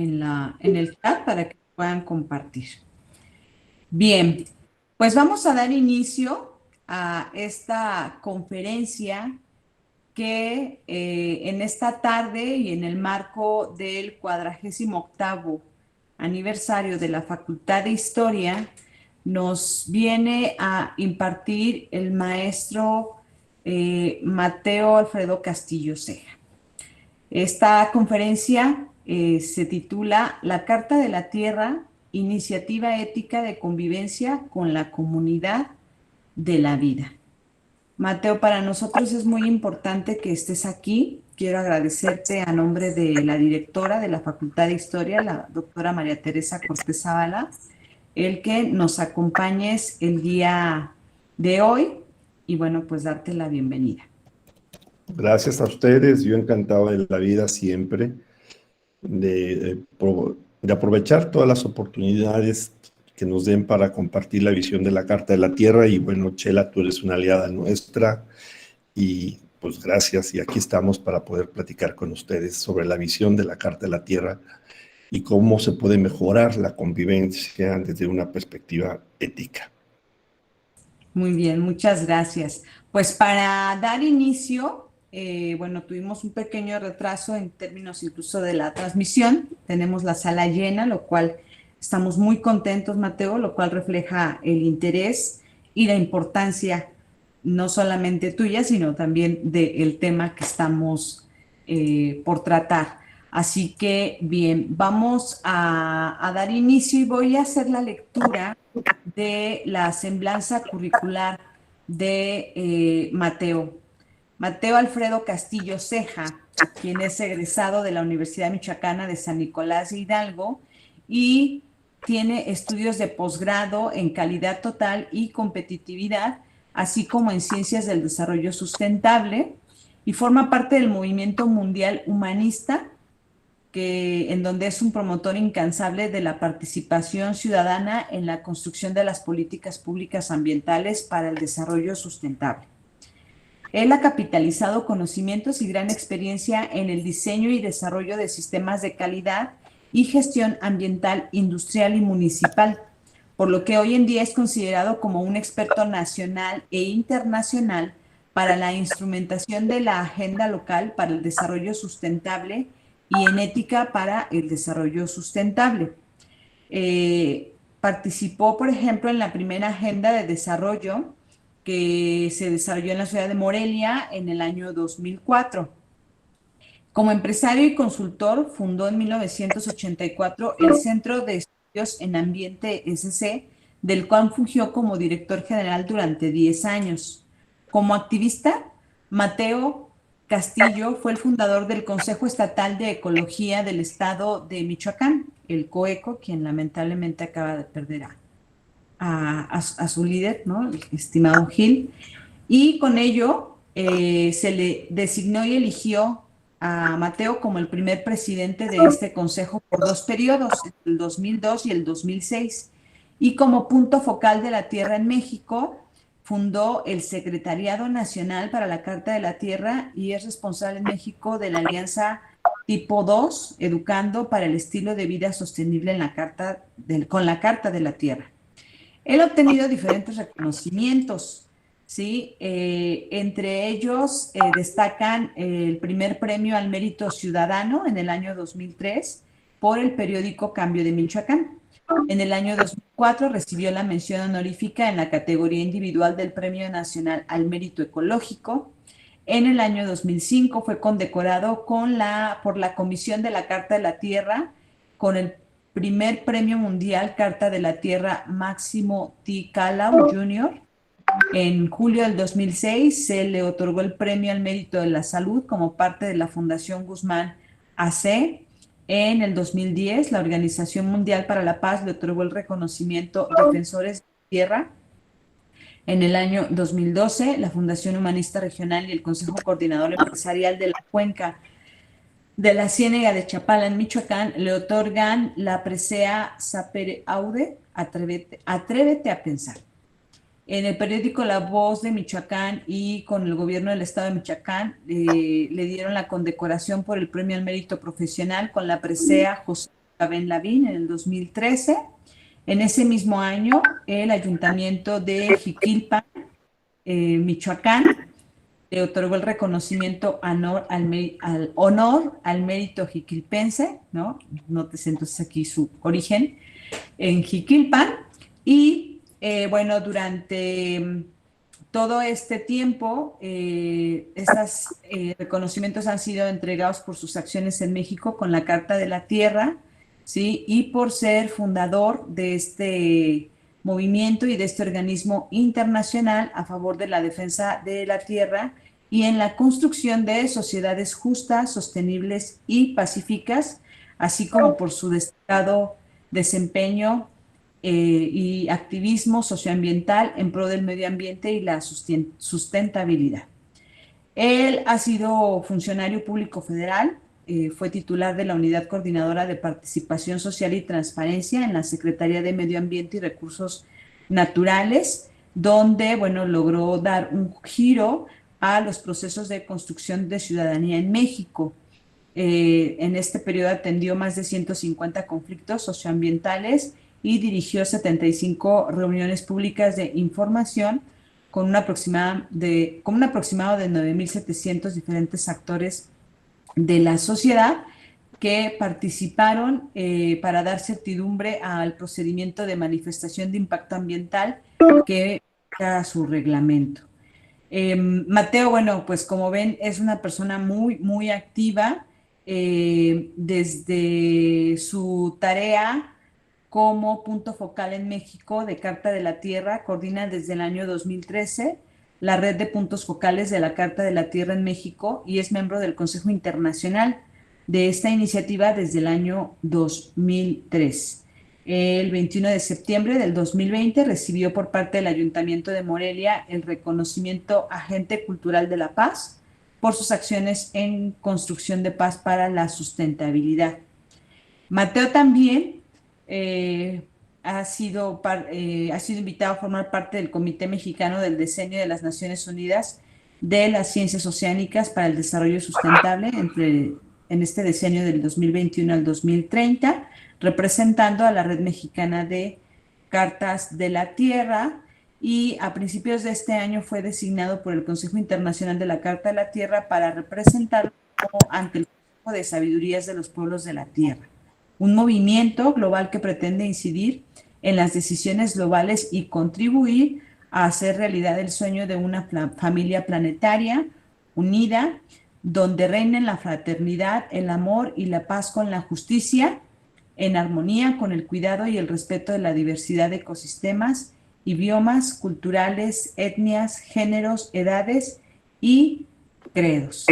en el chat para que puedan compartir. Bien, pues vamos a dar inicio a esta conferencia que en esta tarde y en el marco del 48º aniversario de la Facultad de Historia nos viene a impartir el maestro Mateo Alfredo Castillo Ceja. Esta conferencia se titula La Carta de la Tierra, Iniciativa Ética de Convivencia con la Comunidad de la Vida. Mateo, para nosotros es muy importante que estés aquí. Quiero agradecerte a nombre de la directora de la Facultad de Historia, la doctora María Teresa Cortés Zavala, el que nos acompañes el día de hoy y bueno, pues darte la bienvenida. Gracias a ustedes, yo encantado de la vida siempre, de aprovechar todas las oportunidades que nos den para compartir la visión de la Carta de la Tierra. Y bueno, Chela, tú eres una aliada nuestra y pues gracias, y aquí estamos para poder platicar con ustedes sobre la visión de la Carta de la Tierra y cómo se puede mejorar la convivencia desde una perspectiva ética. Muy bien, muchas gracias. Pues para dar inicio, bueno, tuvimos un pequeño retraso en términos incluso de la transmisión. Tenemos la sala llena, lo cual estamos muy contentos, Mateo, lo cual refleja el interés y la importancia no solamente tuya, sino también del tema que estamos por tratar. Así que, bien, vamos a dar inicio y voy a hacer la lectura de la semblanza curricular de Mateo. Mateo Alfredo Castillo Ceja, quien es egresado de la Universidad Michoacana de San Nicolás de Hidalgo y tiene estudios de posgrado en calidad total y competitividad, así como en ciencias del desarrollo sustentable, y forma parte del movimiento mundial humanista, en donde es un promotor incansable de la participación ciudadana en la construcción de las políticas públicas ambientales para el desarrollo sustentable. Él ha capitalizado conocimientos y gran experiencia en el diseño y desarrollo de sistemas de calidad y gestión ambiental, industrial y municipal, por lo que hoy en día es considerado como un experto nacional e internacional para la instrumentación de la agenda local para el desarrollo sustentable y en ética para el desarrollo sustentable. Participó, por ejemplo, en la primera agenda de desarrollo que se desarrolló en la ciudad de Morelia en el año 2004. Como empresario y consultor, fundó en 1984 el Centro de Estudios en Ambiente SC, del cual fungió como director general durante 10 años. Como activista, Mateo Castillo fue el fundador del Consejo Estatal de Ecología del Estado de Michoacán, el COECO, quien lamentablemente acaba de perder a su líder, ¿no? El estimado Gil, y con ello se le designó y eligió a Mateo como el primer presidente de este consejo por 2 periodos, el 2002 y el 2006, y como punto focal de la Tierra en México, fundó el Secretariado Nacional para la Carta de la Tierra y es responsable en México de la Alianza Tipo 2, Educando para el Estilo de Vida Sostenible en la con la Carta de la Tierra. Él ha obtenido diferentes reconocimientos, ¿sí? Entre ellos destacan el primer premio al mérito ciudadano en el año 2003 por el periódico Cambio de Michoacán. En el año 2004 recibió la mención honorífica en la categoría individual del Premio Nacional al Mérito Ecológico. En el año 2005 fue condecorado por la Comisión de la Carta de la Tierra con el primer Premio Mundial Carta de la Tierra Máximo T. Calau Jr. En julio del 2006 se le otorgó el Premio al Mérito de la Salud como parte de la Fundación Guzmán AC. En el 2010, la Organización Mundial para la Paz le otorgó el reconocimiento Defensores de la Tierra. En el año 2012, la Fundación Humanista Regional y el Consejo Coordinador Empresarial de la Cuenca de la Ciénega de Chapala en Michoacán le otorgan la presea Sapere Aude, atrévete a pensar. En el periódico La Voz de Michoacán y con el gobierno del estado de Michoacán le dieron la condecoración por el Premio al Mérito Profesional con la presea José Ben Lavín en el 2013. En ese mismo año, el ayuntamiento de Jiquilpan, Michoacán, le otorgó el reconocimiento honor al mérito jiquilpense, ¿no? Nótese entonces aquí su origen, en Jiquilpan. Y bueno, durante todo este tiempo, estos reconocimientos han sido entregados por sus acciones en México con la Carta de la Tierra, ¿sí? Y por ser fundador de este movimiento y de este organismo internacional a favor de la defensa de la tierra y en la construcción de sociedades justas, sostenibles y pacíficas, así como por su destacado desempeño y activismo socioambiental en pro del medio ambiente y la sustentabilidad. Él ha sido funcionario público federal, fue titular de la Unidad Coordinadora de Participación Social y Transparencia en la Secretaría de Medio Ambiente y Recursos Naturales, donde, bueno, logró dar un giro a los procesos de construcción de ciudadanía en México. En este periodo atendió más de 150 conflictos socioambientales y dirigió 75 reuniones públicas de información con un aproximado de 9.700 diferentes actores de la sociedad que participaron para dar certidumbre al procedimiento de manifestación de impacto ambiental que era su reglamento. Mateo, bueno, pues como ven, es una persona muy, muy activa desde su tarea como punto focal en México de Carta de la Tierra, coordina desde el año 2013 la red de puntos focales de la Carta de la Tierra en México y es miembro del Consejo Internacional de esta iniciativa desde el año 2003. El 21 de septiembre del 2020 recibió por parte del Ayuntamiento de Morelia el reconocimiento Agente Cultural de la Paz por sus acciones en construcción de paz para la sustentabilidad. Mateo también ha sido invitado a formar parte del Comité Mexicano del Decenio de las Naciones Unidas de las Ciencias Oceánicas para el Desarrollo Sustentable en este decenio del 2021 al 2030, representando a la Red Mexicana de Cartas de la Tierra, y a principios de este año fue designado por el Consejo Internacional de la Carta de la Tierra para representarlo ante el Consejo de Sabidurías de los Pueblos de la Tierra, un movimiento global que pretende incidir en las decisiones globales y contribuir a hacer realidad el sueño de una familia planetaria unida, donde reinen la fraternidad, el amor y la paz con la justicia, en armonía con el cuidado y el respeto de la diversidad de ecosistemas y biomas culturales, etnias, géneros, edades y credos.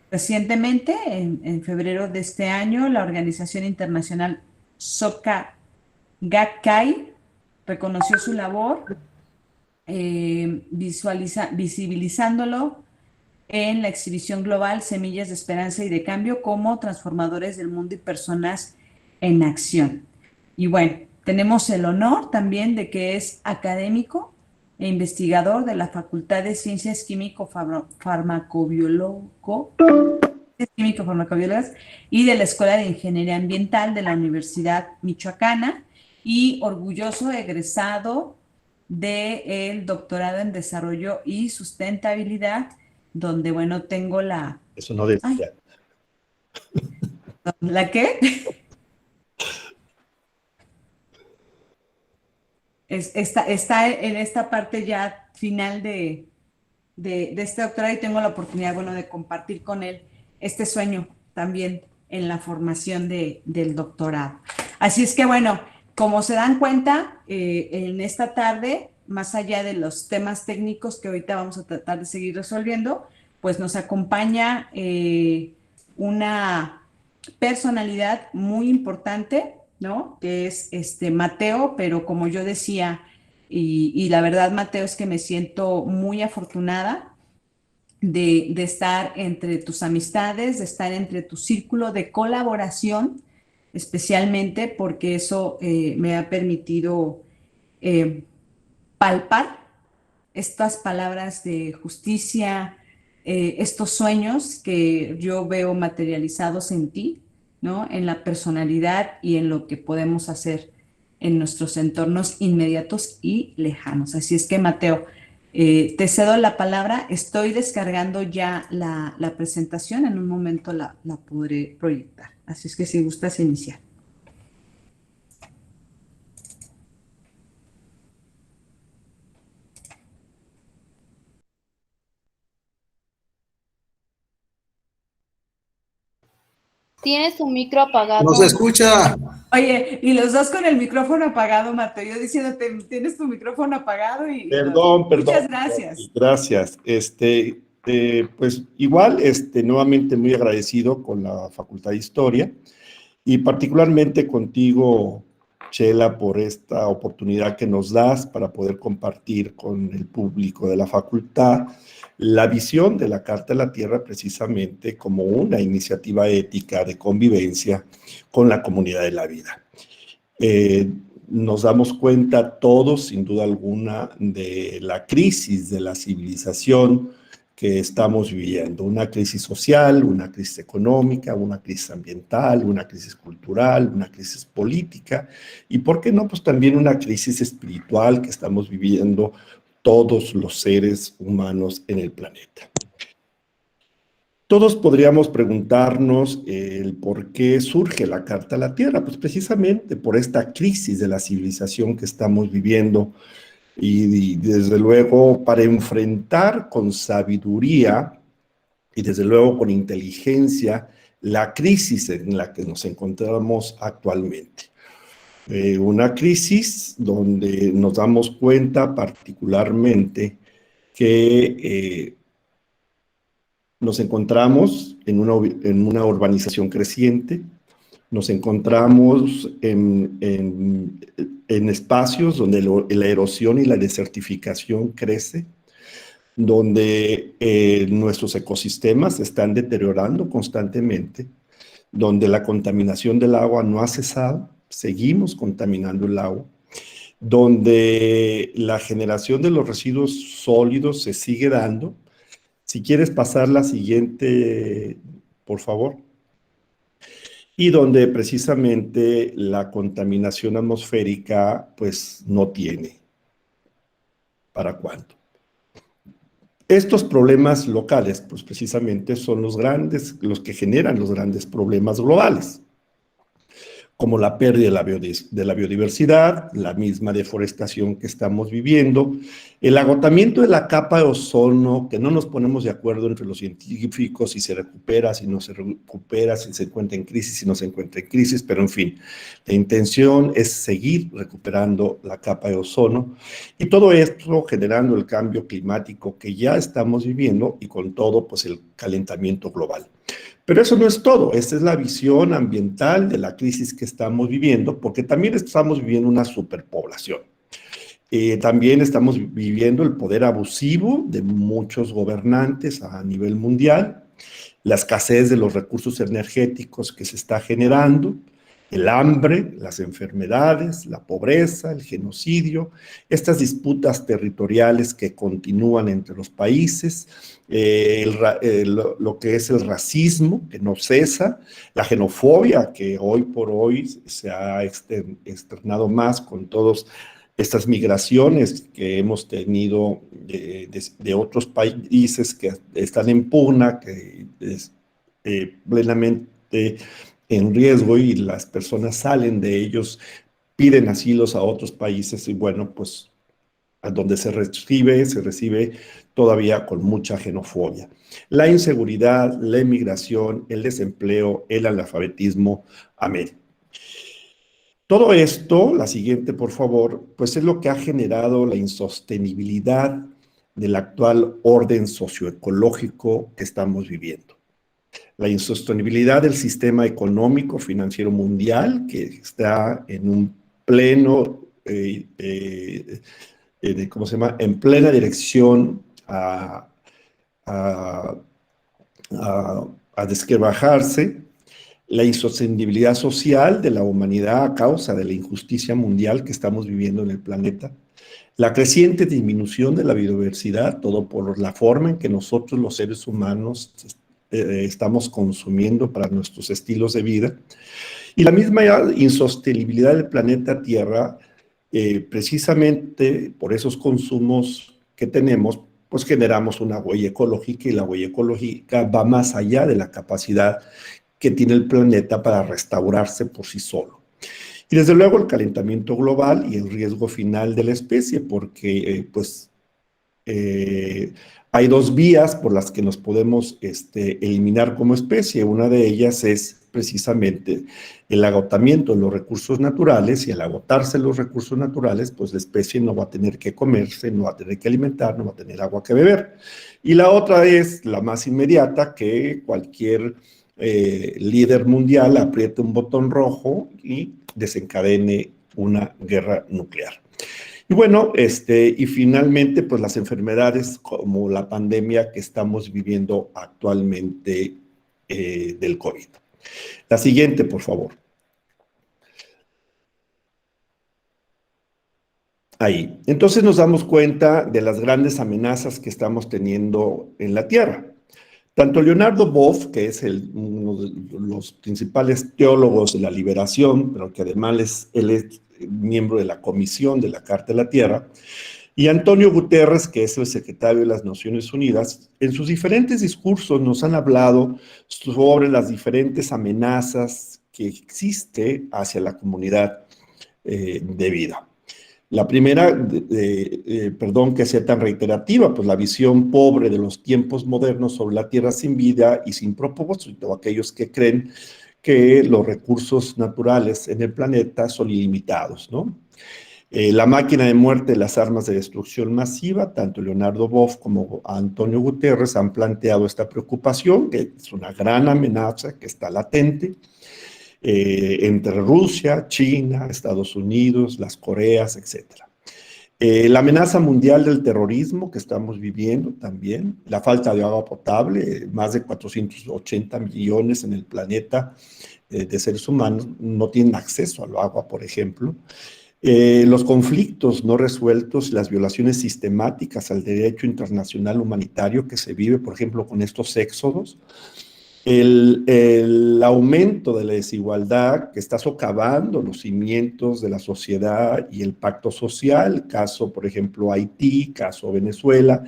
Recientemente, en febrero de este año, la organización internacional Soka Gakkai reconoció su labor, visibilizándolo en la exhibición global Semillas de Esperanza y de Cambio como transformadores del mundo y personas en acción. Y bueno, tenemos el honor también de que es académico e investigador de la Facultad de Ciencias Químico-Farmacobiológicas y de la Escuela de Ingeniería Ambiental de la Universidad Michoacana, y orgulloso egresado del doctorado en Desarrollo y Sustentabilidad, donde, bueno, tengo la... Eso no decía. ¿La qué? Está en esta parte ya final de este doctorado, y tengo la oportunidad, bueno, de compartir con él este sueño también en la formación del doctorado. Así es que, bueno, como se dan cuenta, en esta tarde, más allá de los temas técnicos que ahorita vamos a tratar de seguir resolviendo, pues nos acompaña una personalidad muy importante, ¿no? Que es Mateo, pero como yo decía, y la verdad, Mateo, es que me siento muy afortunada de estar entre tus amistades, de estar entre tu círculo de colaboración, especialmente porque eso me ha permitido eh, palpar estas palabras de justicia, estos sueños que yo veo materializados en ti, ¿no? En la personalidad y en lo que podemos hacer en nuestros entornos inmediatos y lejanos. Así es que, Mateo, te cedo la palabra. Estoy descargando ya la presentación. En un momento la podré proyectar. Así es que si gustas iniciar. Tienes tu micro No se apagado. escucha. Oye, y los dos con el micrófono apagado, Mateo. Yo diciéndote, tienes tu micrófono apagado y no. Perdón, Muchas perdón. gracias. Gracias. Pues igual, nuevamente muy agradecido con la Facultad de Historia y particularmente contigo, Chela, por esta oportunidad que nos das para poder compartir con el público de la facultad la visión de la Carta de la Tierra precisamente como una iniciativa ética de convivencia con la comunidad de la vida. Nos damos cuenta todos, sin duda alguna, de la crisis de la civilización que estamos viviendo. Una crisis social, una crisis económica, una crisis ambiental, una crisis cultural, una crisis política y, ¿por qué no?, pues también una crisis espiritual que estamos viviendo todos los seres humanos en el planeta. Todos podríamos preguntarnos el por qué surge la Carta a la Tierra, pues precisamente por esta crisis de la civilización que estamos viviendo y desde luego para enfrentar con sabiduría y desde luego con inteligencia la crisis en la que nos encontramos actualmente. Una crisis donde nos damos cuenta particularmente que nos encontramos en una urbanización creciente, nos encontramos en espacios donde la erosión y la desertificación crece, donde nuestros ecosistemas se están deteriorando constantemente, donde la contaminación del agua no ha cesado, seguimos contaminando el agua, donde la generación de los residuos sólidos se sigue dando. Si quieres pasar la siguiente, por favor. Y donde precisamente la contaminación atmosférica pues no tiene para cuándo. Estos problemas locales pues precisamente son los que generan los grandes problemas globales, como la pérdida de la biodiversidad, la misma deforestación que estamos viviendo, el agotamiento de la capa de ozono, que no nos ponemos de acuerdo entre los científicos si se recupera, si no se recupera, si se encuentra en crisis, si no se encuentra en crisis, pero en fin, la intención es seguir recuperando la capa de ozono y todo esto generando el cambio climático que ya estamos viviendo y con todo pues el calentamiento global. Pero eso no es todo, esta es la visión ambiental de la crisis que estamos viviendo, porque también estamos viviendo una superpoblación. También estamos viviendo el poder abusivo de muchos gobernantes a nivel mundial, la escasez de los recursos energéticos que se está generando, el hambre, las enfermedades, la pobreza, el genocidio, estas disputas territoriales que continúan entre los países, lo que es el racismo, que no cesa, la xenofobia, que hoy por hoy se ha externado más con todas estas migraciones que hemos tenido de otros países que están en pugna, que es plenamente en riesgo y las personas salen de ellos, piden asilos a otros países y bueno, pues a donde se recibe todavía con mucha xenofobia. La inseguridad, la emigración, el desempleo, el analfabetismo, amén. Todo esto, la siguiente por favor, pues es lo que ha generado la insostenibilidad del actual orden socioecológico que estamos viviendo. La insostenibilidad del sistema económico financiero mundial, que está en un pleno, ¿cómo se llama?, en plena dirección a desquebrajarse, la insostenibilidad social de la humanidad a causa de la injusticia mundial que estamos viviendo en el planeta, la creciente disminución de la biodiversidad, todo por la forma en que nosotros los seres humanos estamos consumiendo para nuestros estilos de vida. Y la misma insostenibilidad del planeta Tierra, precisamente por esos consumos que tenemos, pues generamos una huella ecológica, y la huella ecológica va más allá de la capacidad que tiene el planeta para restaurarse por sí solo. Y desde luego el calentamiento global y el riesgo final de la especie, porque hay dos vías por las que nos podemos eliminar como especie. Una de ellas es precisamente el agotamiento de los recursos naturales, y al agotarse los recursos naturales, pues la especie no va a tener que comerse, no va a tener que alimentar, no va a tener agua que beber. Y la otra es la más inmediata, que cualquier líder mundial apriete un botón rojo y desencadene una guerra nuclear. Y bueno, y finalmente, pues las enfermedades como la pandemia que estamos viviendo actualmente del COVID. La siguiente, por favor. Ahí. Entonces nos damos cuenta de las grandes amenazas que estamos teniendo en la Tierra. Tanto Leonardo Boff, que es uno de los principales teólogos de la liberación, pero que además él es miembro de la Comisión de la Carta de la Tierra, y Antonio Guterres, que es el secretario de las Naciones Unidas, en sus diferentes discursos nos han hablado sobre las diferentes amenazas que existe hacia la comunidad de vida. La primera, perdón que sea tan reiterativa, pues la visión pobre de los tiempos modernos sobre la Tierra sin vida y sin propósito, aquellos que creen que los recursos naturales en el planeta son ilimitados, ¿no? La máquina de muerte, las armas de destrucción masiva, tanto Leonardo Boff como Antonio Guterres han planteado esta preocupación, que es una gran amenaza que está latente, entre Rusia, China, Estados Unidos, las Coreas, etc. La amenaza mundial del terrorismo que estamos viviendo también, la falta de agua potable, más de 480 millones en el planeta de seres humanos no tienen acceso al agua, por ejemplo. Los conflictos no resueltos, las violaciones sistemáticas al derecho internacional humanitario que se vive, por ejemplo, con estos éxodos. El aumento de la desigualdad que está socavando los cimientos de la sociedad y el pacto social, caso, por ejemplo, Haití, caso Venezuela,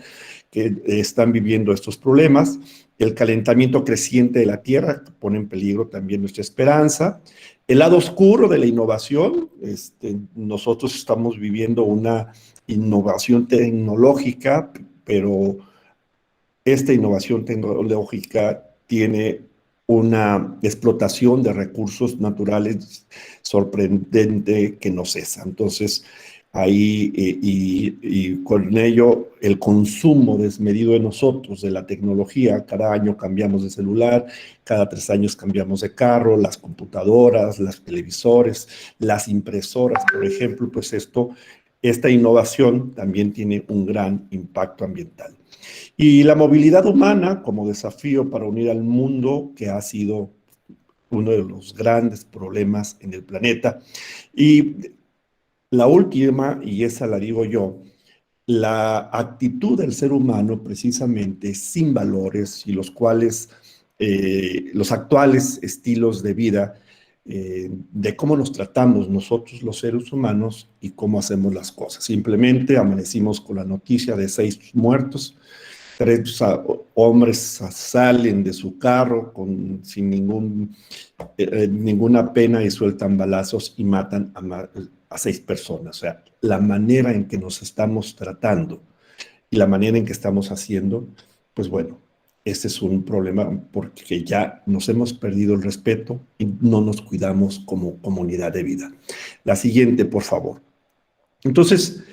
que están viviendo estos problemas. El calentamiento creciente de la Tierra, que pone en peligro también nuestra esperanza. El lado oscuro de la innovación, nosotros estamos viviendo una innovación tecnológica, pero esta innovación tecnológica tiene una explotación de recursos naturales sorprendente que no cesa. Entonces, ahí y con ello el consumo desmedido de nosotros de la tecnología, cada año cambiamos de celular, cada 3 años cambiamos de carro, las computadoras, los televisores, las impresoras, por ejemplo, pues esta innovación también tiene un gran impacto ambiental. Y la movilidad humana como desafío para unir al mundo, que ha sido uno de los grandes problemas en el planeta. Y la última, y esa la digo yo, la actitud del ser humano precisamente sin valores, y los cuales, los actuales estilos de vida, de cómo nos tratamos nosotros los seres humanos y cómo hacemos las cosas. Simplemente amanecimos con la noticia de 6 muertos, 3 hombres salen de su carro sin ninguna pena y sueltan balazos y matan a 6 personas. O sea, la manera en que nos estamos tratando y la manera en que estamos haciendo, pues bueno, este es un problema porque ya nos hemos perdido el respeto y no nos cuidamos como comunidad de vida. La siguiente, por favor. Entonces,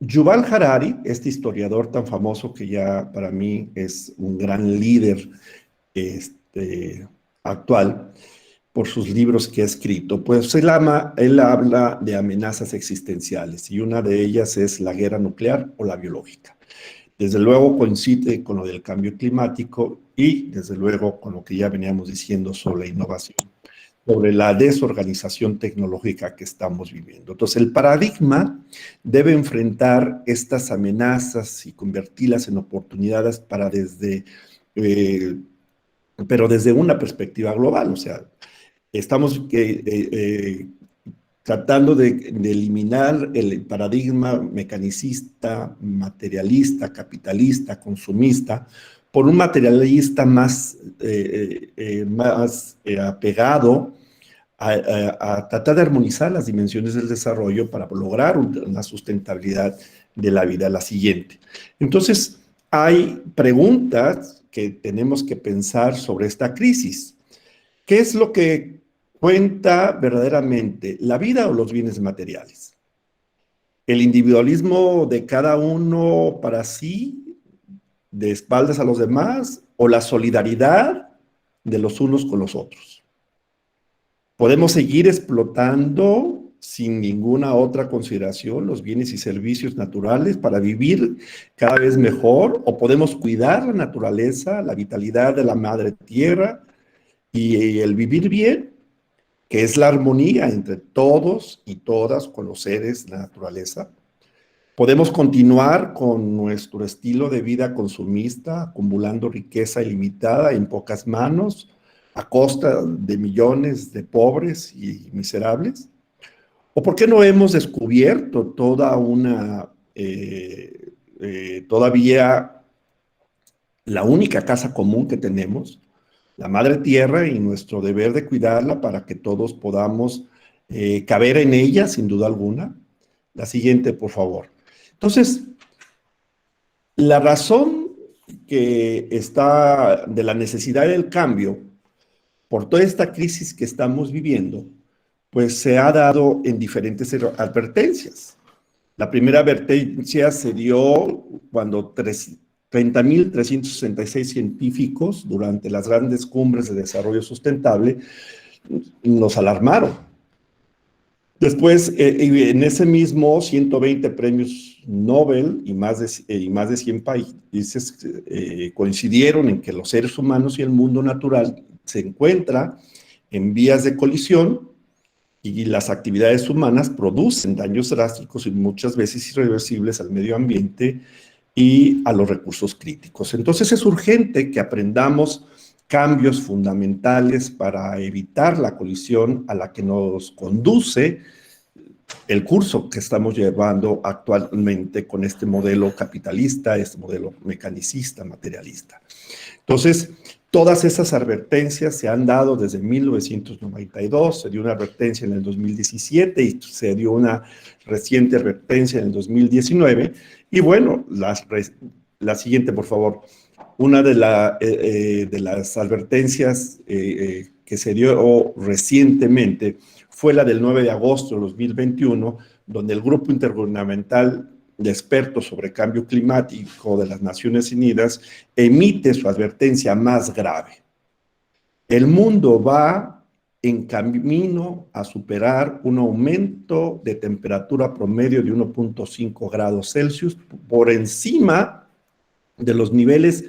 Yuval Harari, este historiador tan famoso que ya para mí es un gran líder actual por sus libros que ha escrito, pues él habla de amenazas existenciales y una de ellas es la guerra nuclear o la biológica. Desde luego coincide con lo del cambio climático y desde luego con lo que ya veníamos diciendo sobre la innovación. sobre la desorganización tecnológica que estamos viviendo. Entonces, el paradigma debe enfrentar estas amenazas y convertirlas en oportunidades para pero desde una perspectiva global. O sea, estamos tratando de eliminar el paradigma mecanicista, materialista, capitalista, consumista, por un materialista más apegado a tratar de armonizar las dimensiones del desarrollo para lograr una sustentabilidad de la vida. La siguiente. Entonces, hay preguntas que tenemos que pensar sobre esta crisis. ¿Qué es lo que cuenta verdaderamente, la vida o los bienes materiales? ¿El individualismo de cada uno para sí, de espaldas a los demás, o la solidaridad de los unos con los otros? ¿Podemos seguir explotando sin ninguna otra consideración los bienes y servicios naturales para vivir cada vez mejor? ¿O podemos cuidar la naturaleza, la vitalidad de la madre tierra y el vivir bien, que es la armonía entre todos y todas con los seres de la naturaleza? ¿Podemos continuar con nuestro estilo de vida consumista, acumulando riqueza ilimitada en pocas manos, a costa de millones de pobres y miserables? ¿O por qué no hemos descubierto todavía la única casa común que tenemos, la madre tierra, y nuestro deber de cuidarla para que todos podamos caber en ella, sin duda alguna? La siguiente, por favor. Entonces, la razón que está de la necesidad del cambio por toda esta crisis que estamos viviendo, pues se ha dado en diferentes advertencias. La primera advertencia se dio cuando 30.366 científicos durante las grandes cumbres de desarrollo sustentable nos alarmaron. Después, en ese mismo 120 premios Nobel y más de 100 países coincidieron en que los seres humanos y el mundo natural se encuentran en vías de colisión y las actividades humanas producen daños drásticos y muchas veces irreversibles al medio ambiente y a los recursos críticos. Entonces es urgente que aprendamos cambios fundamentales para evitar la colisión a la que nos conduce el curso que estamos llevando actualmente con este modelo capitalista, este modelo mecanicista, materialista. Entonces, todas esas advertencias se han dado desde 1992, se dio una advertencia en el 2017 y se dio una reciente advertencia en el 2019. Y bueno, la siguiente, por favor. Una de las advertencias que se dio recientemente fue la del 9 de agosto de 2021, donde el Grupo Intergubernamental de Expertos sobre Cambio Climático de las Naciones Unidas emite su advertencia más grave. El mundo va en camino a superar un aumento de temperatura promedio de 1.5 grados Celsius por encima de los niveles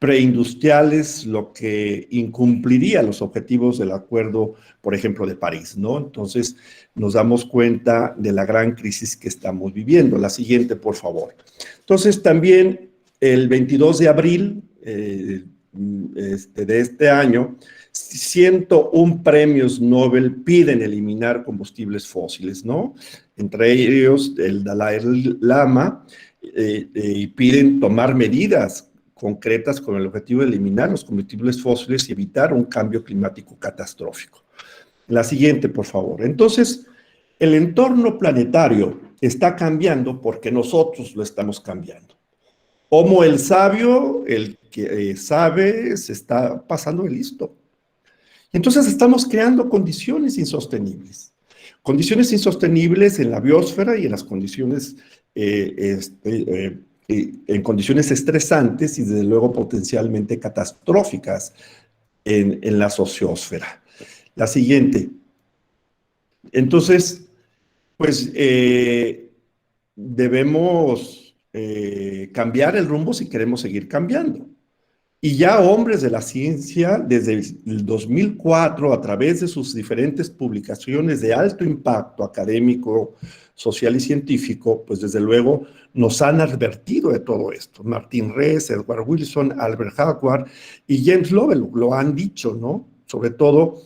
preindustriales, lo que incumpliría los objetivos del acuerdo, por ejemplo, de París, ¿no? Entonces, nos damos cuenta de la gran crisis que estamos viviendo. La siguiente, por favor. Entonces, también el 22 de abril de este año, 101 premios Nobel piden eliminar combustibles fósiles, ¿no? Entre ellos, el Dalai Lama, y piden tomar medidas concretas con el objetivo de eliminar los combustibles fósiles y evitar un cambio climático catastrófico. La siguiente, por favor. Entonces, el entorno planetario está cambiando porque nosotros lo estamos cambiando. Homo el sabio, el que sabe, se está pasando de listo. Entonces estamos creando condiciones insostenibles. Condiciones insostenibles en la biosfera y en las condiciones en condiciones estresantes y desde luego potencialmente catastróficas en la sociosfera. La siguiente. Entonces, pues debemos cambiar el rumbo si queremos seguir cambiando. Y ya hombres de la ciencia, desde el 2004, a través de sus diferentes publicaciones de alto impacto académico, social y científico, pues desde luego nos han advertido de todo esto. Martin Rees, Edward Wilson, Albert Howard y James Lovelock lo han dicho, ¿no? Sobre todo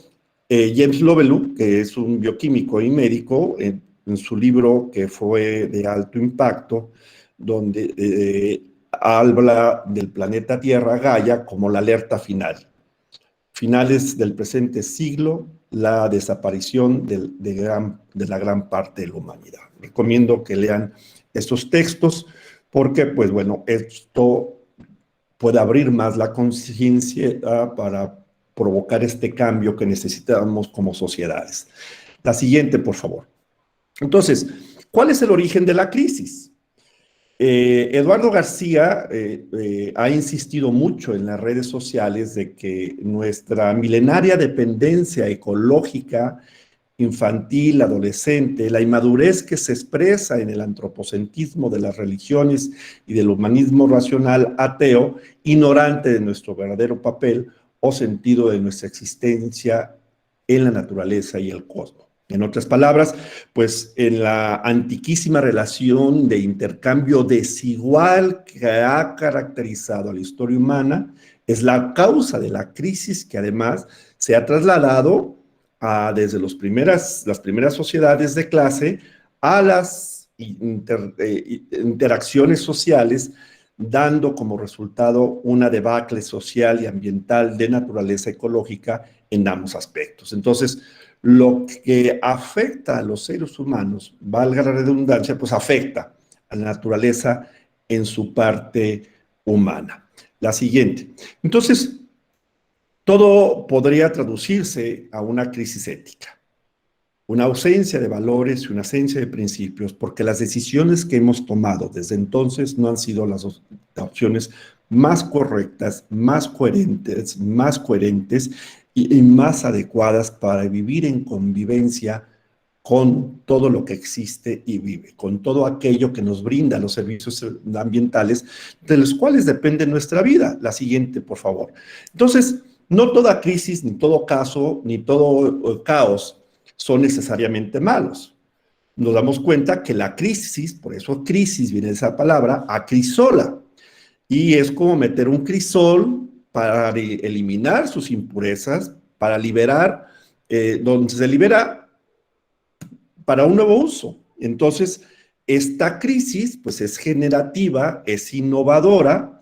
James Lovelock, que es un bioquímico y médico, en su libro que fue de alto impacto, donde habla del planeta Tierra, Gaia, como la alerta final. Finales del presente siglo, la desaparición de la gran parte de la humanidad. Recomiendo que lean estos textos porque, pues bueno, esto puede abrir más la conciencia para provocar este cambio que necesitamos como sociedades. La siguiente, por favor. Entonces, ¿cuál es el origen de la crisis? Eduardo García ha insistido mucho en las redes sociales de que nuestra milenaria dependencia ecológica, infantil, adolescente, la inmadurez que se expresa en el antropocentrismo de las religiones y del humanismo racional ateo, ignorante de nuestro verdadero papel o sentido de nuestra existencia en la naturaleza y el cosmos. En otras palabras, pues en la antiquísima relación de intercambio desigual que ha caracterizado a la historia humana, es la causa de la crisis que además se ha trasladado desde las primeras sociedades de clase a las interacciones sociales, dando como resultado una debacle social y ambiental de naturaleza ecológica en ambos aspectos. Entonces, lo que afecta a los seres humanos, valga la redundancia, pues afecta a la naturaleza en su parte humana. La siguiente. Entonces, todo podría traducirse a una crisis ética, una ausencia de valores y una ausencia de principios, porque las decisiones que hemos tomado desde entonces no han sido las opciones más correctas, más coherentes y más adecuadas para vivir en convivencia con todo lo que existe y vive, con todo aquello que nos brinda los servicios ambientales, de los cuales depende nuestra vida. La siguiente, por favor. Entonces, no toda crisis, ni todo caso, ni todo caos son necesariamente malos. Nos damos cuenta que la crisis, por eso crisis viene de esa palabra, acrisola, y es como meter un crisol para eliminar sus impurezas, para liberar, donde se libera para un nuevo uso. Entonces, esta crisis, pues es generativa, es innovadora,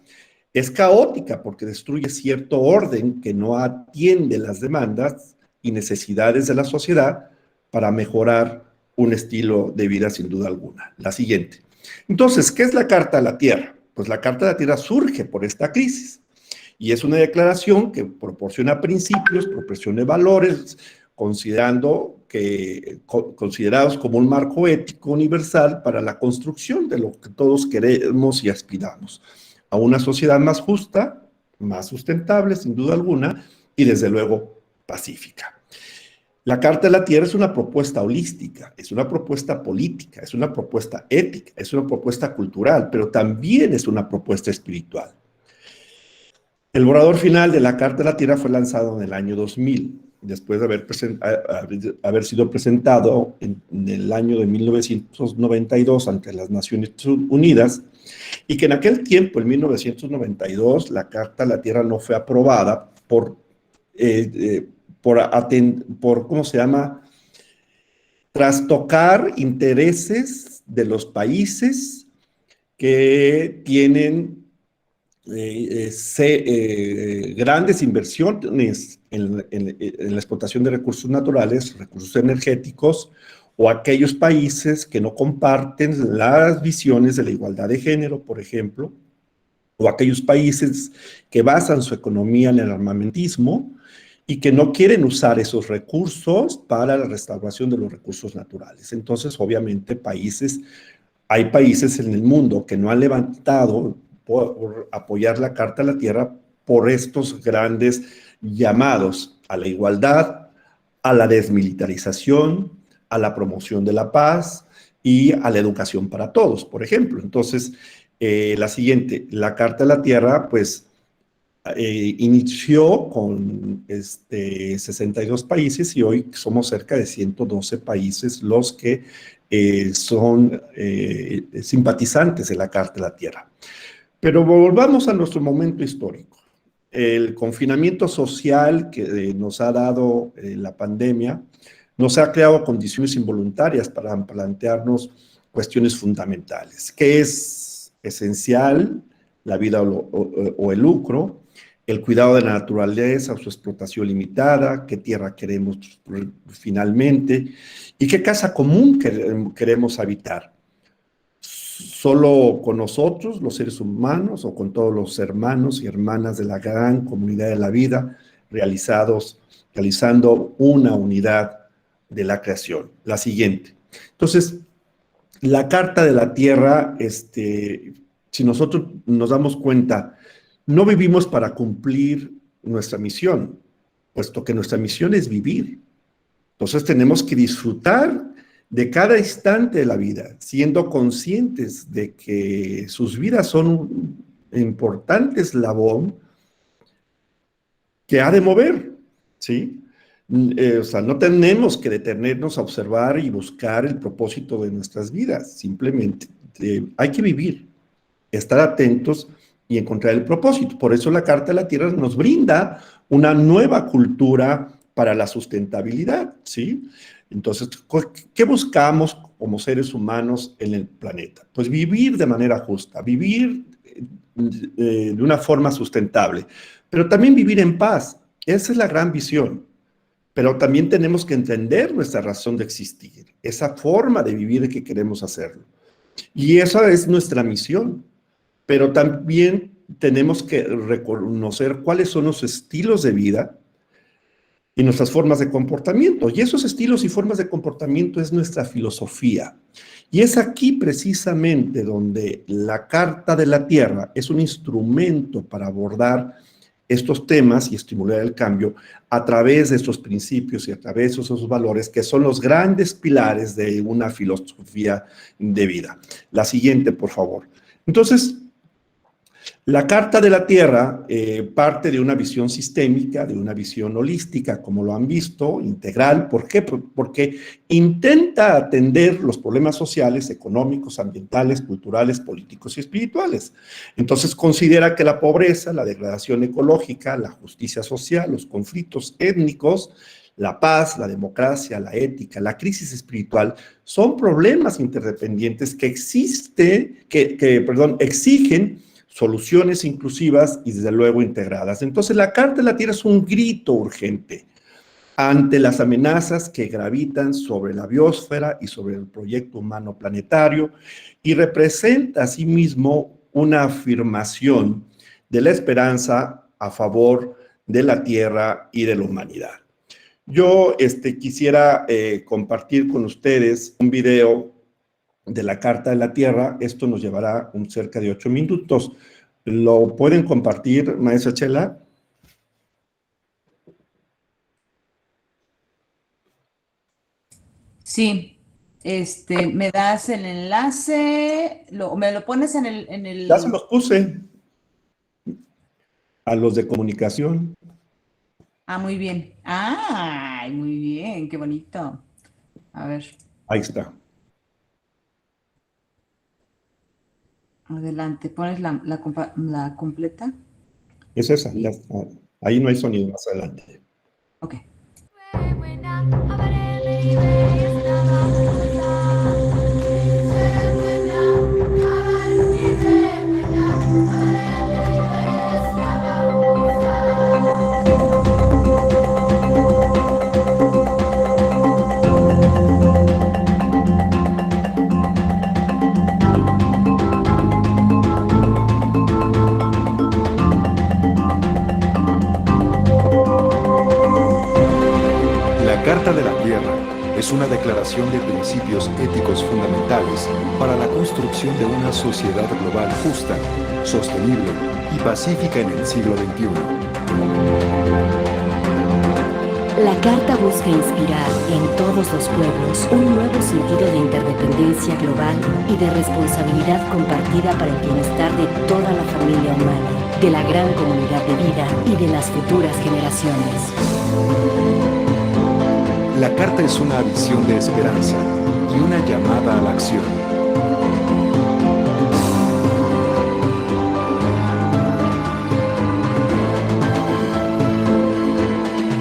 es caótica porque destruye cierto orden que no atiende las demandas y necesidades de la sociedad para mejorar un estilo de vida sin duda alguna. La siguiente. Entonces, ¿qué es la Carta a la Tierra? Pues la Carta de la Tierra surge por esta crisis y es una declaración que proporciona principios, proporciona valores, considerados como un marco ético universal para la construcción de lo que todos queremos y aspiramos, a una sociedad más justa, más sustentable, sin duda alguna, y desde luego pacífica. La Carta de la Tierra es una propuesta holística, es una propuesta política, es una propuesta ética, es una propuesta cultural, pero también es una propuesta espiritual. El borrador final de la Carta de la Tierra fue lanzado en el año 2000, después de haber sido presentado en el año de 1992 ante las Naciones Unidas, y que en aquel tiempo, en 1992, la Carta de la Tierra no fue aprobada por ¿cómo se llama? Trastocar intereses de los países que tienen grandes inversiones en la explotación de recursos naturales, recursos energéticos, o aquellos países que no comparten las visiones de la igualdad de género, por ejemplo, o aquellos países que basan su economía en el armamentismo y que no quieren usar esos recursos para la restauración de los recursos naturales. Entonces, obviamente, hay países en el mundo que no han levantado por apoyar la Carta de la Tierra por estos grandes llamados a la igualdad, a la desmilitarización, a la promoción de la paz y a la educación para todos, por ejemplo. Entonces, la siguiente, la Carta de la Tierra, pues, inició con 62 países y hoy somos cerca de 112 países los que son simpatizantes de la Carta de la Tierra. Pero volvamos a nuestro momento histórico. El confinamiento social que nos ha dado la pandemia nos ha creado condiciones involuntarias para plantearnos cuestiones fundamentales. ¿Qué es esencial? La vida o el lucro, el cuidado de la naturaleza o su explotación limitada, qué tierra queremos finalmente y qué casa común queremos habitar. ¿Solo con nosotros, los seres humanos, o con todos los hermanos y hermanas de la gran comunidad de la vida, realizando una unidad de la creación? La siguiente. Entonces, la Carta de la Tierra, si nosotros nos damos cuenta, no vivimos para cumplir nuestra misión, puesto que nuestra misión es vivir. Entonces tenemos que disfrutar de cada instante de la vida, siendo conscientes de que sus vidas son un importante eslabón que ha de mover, ¿sí? O sea, no tenemos que detenernos a observar y buscar el propósito de nuestras vidas, simplemente hay que vivir, estar atentos y encontrar el propósito. Por eso la Carta de la Tierra nos brinda una nueva cultura para la sustentabilidad, ¿sí? Entonces, ¿qué buscamos como seres humanos en el planeta? Pues vivir de manera justa, vivir de una forma sustentable, pero también vivir en paz. Esa es la gran visión. Pero también tenemos que entender nuestra razón de existir, esa forma de vivir que queremos hacerlo. Y esa es nuestra misión. Pero también tenemos que reconocer cuáles son los estilos de vida y nuestras formas de comportamiento. Y esos estilos y formas de comportamiento es nuestra filosofía. Y es aquí precisamente donde la Carta de la Tierra es un instrumento para abordar estos temas y estimular el cambio a través de estos principios y a través de esos valores que son los grandes pilares de una filosofía de vida. La siguiente, por favor. Entonces, la Carta de la Tierra parte de una visión sistémica, de una visión holística, como lo han visto, integral. ¿Por qué? Porque intenta atender los problemas sociales, económicos, ambientales, culturales, políticos y espirituales. Entonces considera que la pobreza, la degradación ecológica, la justicia social, los conflictos étnicos, la paz, la democracia, la ética, la crisis espiritual, son problemas interdependientes que exigen soluciones inclusivas y desde luego integradas. Entonces la Carta de la Tierra es un grito urgente ante las amenazas que gravitan sobre la biosfera y sobre el proyecto humano planetario y representa asimismo una afirmación de la esperanza a favor de la Tierra y de la humanidad. Yo quisiera compartir con ustedes un video de la Carta de la Tierra. Esto nos llevará cerca de 8 minutos. ¿Lo pueden compartir, maestra Chela? Sí, me das el enlace, me lo pones en el... Ya se los puse a los de comunicación. Ah, muy bien. Ah, muy bien, qué bonito. A ver, Ahí está. adelante, pones la completa. Es esa, ya está. Ahí no hay sonido, más adelante. Ok. La Carta de la Tierra es una declaración de principios éticos fundamentales para la construcción de una sociedad global justa, sostenible y pacífica en el siglo XXI. La Carta busca inspirar en todos los pueblos un nuevo sentido de interdependencia global y de responsabilidad compartida para el bienestar de toda la familia humana. de la gran comunidad de vida y de las futuras generaciones. La carta es una visión de esperanza y una llamada a la acción.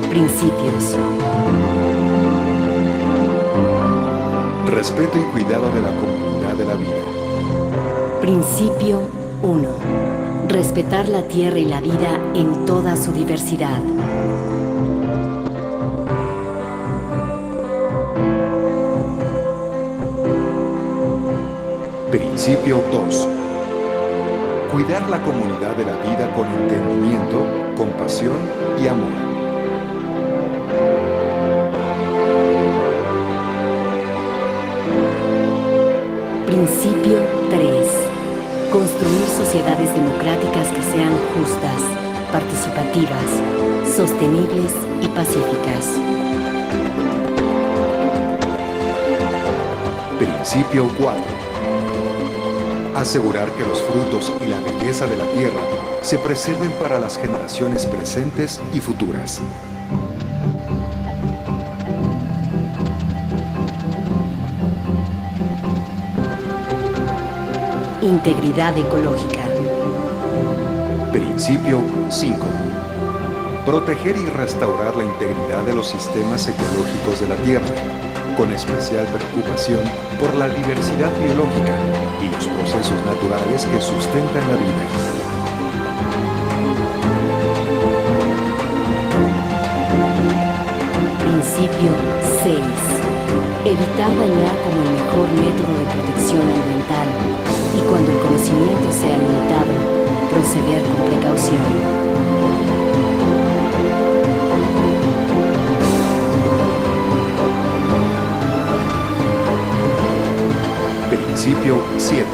Principios. Respeto y cuidado de la comunidad de la vida. Principio 1. Respetar la tierra y la vida en toda su diversidad. Principio 2. Cuidar la comunidad de la vida con entendimiento, compasión y amor. Principio 3. Construir sociedades democráticas que sean justas, participativas, sostenibles y pacíficas. Principio 4. Asegurar que los frutos y la belleza de la tierra se preserven para las generaciones presentes y futuras. Integridad ecológica. Principio 5. Proteger y restaurar la integridad de los sistemas ecológicos de la Tierra, con especial preocupación por la diversidad biológica y los procesos naturales que sustentan la vida. Principio 6. Evitar dañar como el mejor método de protección ambiental y cuando el conocimiento sea limitado, proceder con precaución. Principio 7.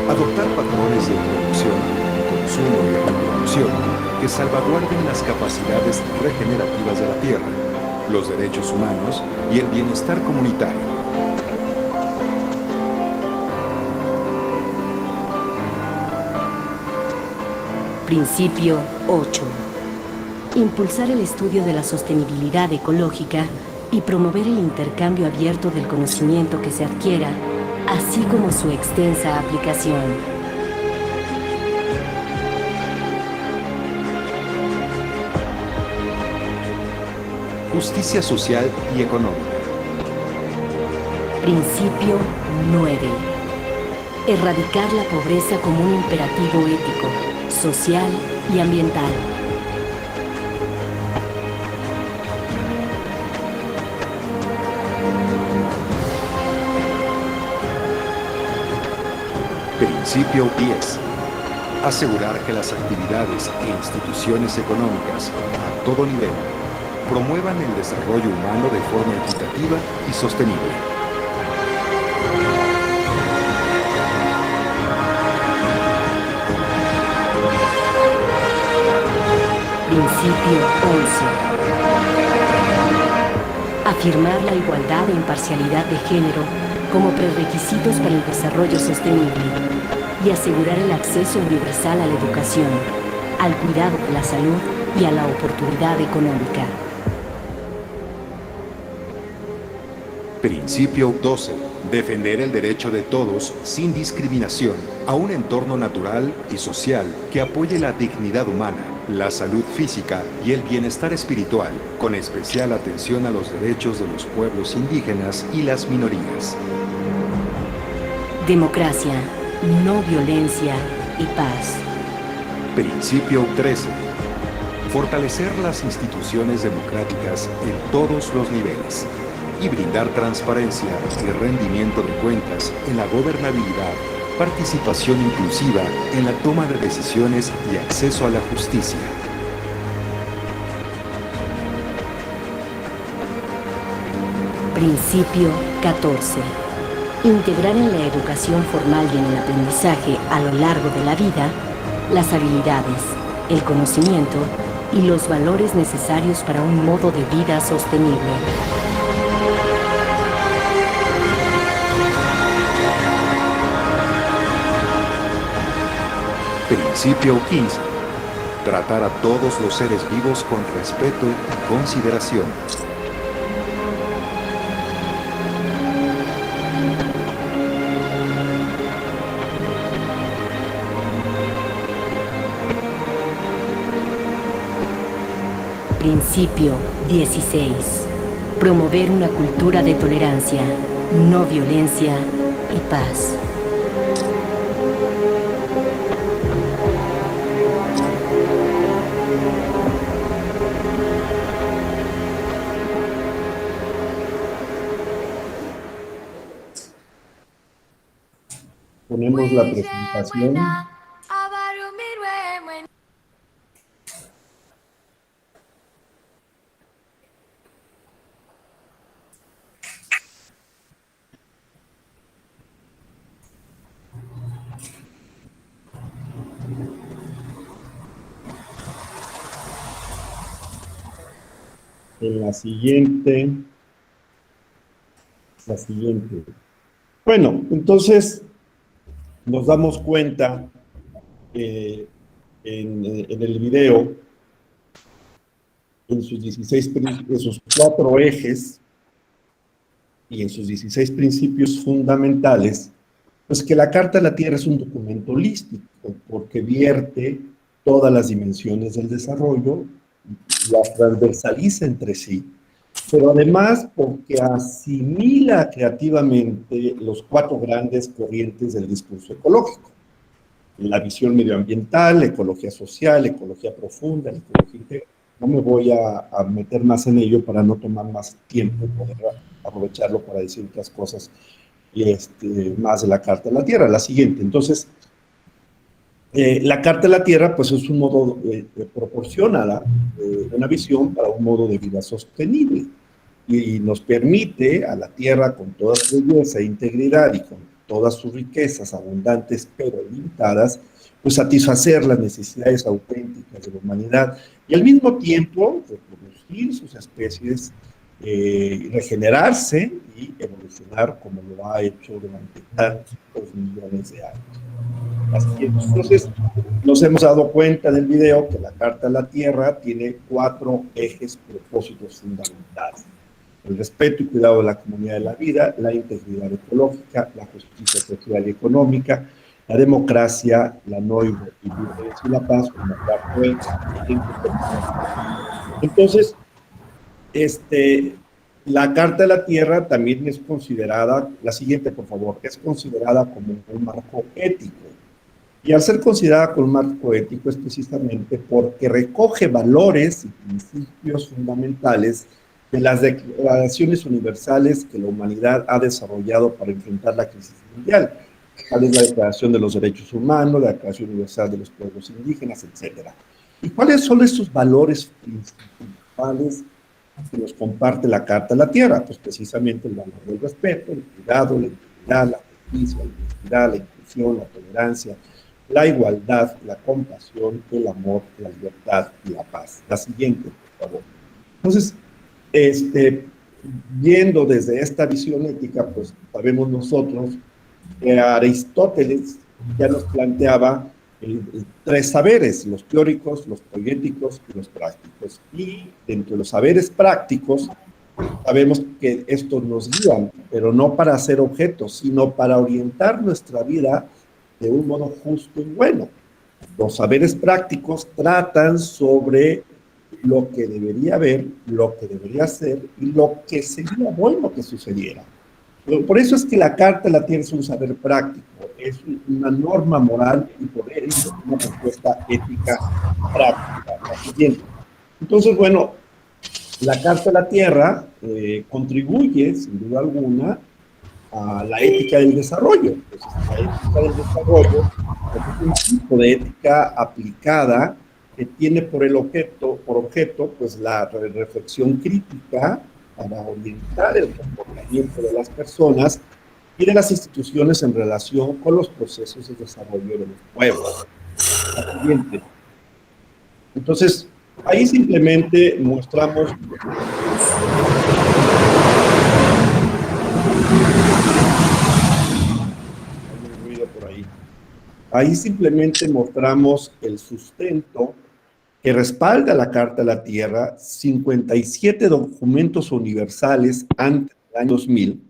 Adoptar patrones de producción, consumo y reproducción que salvaguarden las capacidades regenerativas de la tierra, los derechos humanos y el bienestar comunitario. Principio 8. Impulsar el estudio de la sostenibilidad ecológica y promover el intercambio abierto del conocimiento que se adquiera, así como su extensa aplicación. Justicia social y económica. Principio 9. Erradicar la pobreza como un imperativo ético, social y ambiental. Principio 10. Asegurar que las actividades e instituciones económicas a todo nivel promuevan el desarrollo humano de forma equitativa y sostenible. Principio 11. Afirmar la igualdad e imparcialidad de género como prerequisitos para el desarrollo sostenible y asegurar el acceso universal a la educación, al cuidado de la salud y a la oportunidad económica. Principio 12. Defender el derecho de todos sin discriminación a un entorno natural y social que apoye la dignidad humana, la salud física y el bienestar espiritual, con especial atención a los derechos de los pueblos indígenas y las minorías. Democracia, no violencia y paz. Principio 13. Fortalecer las instituciones democráticas en todos los niveles y brindar transparencia y rendimiento de cuentas en la gobernabilidad, participación inclusiva en la toma de decisiones y acceso a la justicia. Principio 14. Integrar en la educación formal y en el aprendizaje a lo largo de la vida las habilidades, el conocimiento y los valores necesarios para un modo de vida sostenible. Principio 15. Tratar a todos los seres vivos con respeto y consideración. Principio 16. Promover una cultura de tolerancia, no violencia y paz. Ponemos la presentación. En la siguiente. Bueno, entonces nos damos cuenta en el video, en sus 4 ejes y en sus 16 principios fundamentales, pues que la Carta de la Tierra es un documento holístico, porque vierte todas las dimensiones del desarrollo, las transversaliza entre sí, pero además porque asimila creativamente los 4 grandes corrientes del discurso ecológico: la visión medioambiental, la ecología social, la ecología profunda, la ecología integral. No me voy a meter más en ello para no tomar más tiempo y poder aprovecharlo para decir otras cosas más de la Carta de la Tierra. La siguiente, entonces, la Carta de la Tierra, pues es un modo, proporciona una visión para un modo de vida sostenible y nos permite a la Tierra, con toda su belleza e integridad y con todas sus riquezas abundantes pero limitadas, pues satisfacer las necesidades auténticas de la humanidad y al mismo tiempo reproducir sus especies, regenerarse y evolucionar como lo ha hecho durante tantos millones de años. Entonces, nos hemos dado cuenta del video que la Carta de la Tierra tiene 4 ejes propósitos fundamentales: el respeto y cuidado de la comunidad de la vida, la integridad ecológica, la justicia social y económica, la democracia, la no violencia y la paz, como la cuenta. Entonces, la Carta de la Tierra también es considerada, la siguiente por favor, es considerada como un marco ético. Y al ser considerada como un marco ético es precisamente porque recoge valores y principios fundamentales de las declaraciones universales que la humanidad ha desarrollado para enfrentar la crisis mundial. Tal es la Declaración de los Derechos Humanos, la Declaración Universal de los Pueblos Indígenas, etc. ¿Y cuáles son esos valores principales que nos comparte la Carta de la Tierra? Pues precisamente el valor del respeto, el cuidado, la integridad, la justicia, la honestidad, la inclusión, la tolerancia, la igualdad, la compasión, el amor, la libertad y la paz. La siguiente, por favor. Entonces, viendo desde esta visión ética, pues sabemos nosotros que Aristóteles ya nos planteaba 3 saberes: los teóricos, los poéticos y los prácticos. Y dentro de los saberes prácticos, sabemos que estos nos guían, pero no para ser objetos, sino para orientar nuestra vida de un modo justo y bueno. Los saberes prácticos tratan sobre lo que debería haber, lo que debería ser y lo que sería bueno que sucediera. Por eso es que la Carta de la Tierra es un saber práctico, es una norma moral y por eso una respuesta ética práctica. La siguiente. Entonces, bueno, la Carta de la Tierra contribuye, sin duda alguna, a la ética del desarrollo. Entonces, la ética del desarrollo es un tipo de ética aplicada que tiene por objeto pues, la reflexión crítica para orientar el comportamiento de las personas y de las instituciones en relación con los procesos de desarrollo de los pueblos. La siguiente. Entonces, ahí simplemente mostramos por ahí. Ahí simplemente mostramos el sustento que respalda la Carta de la Tierra, 57 documentos universales antes del año 2000,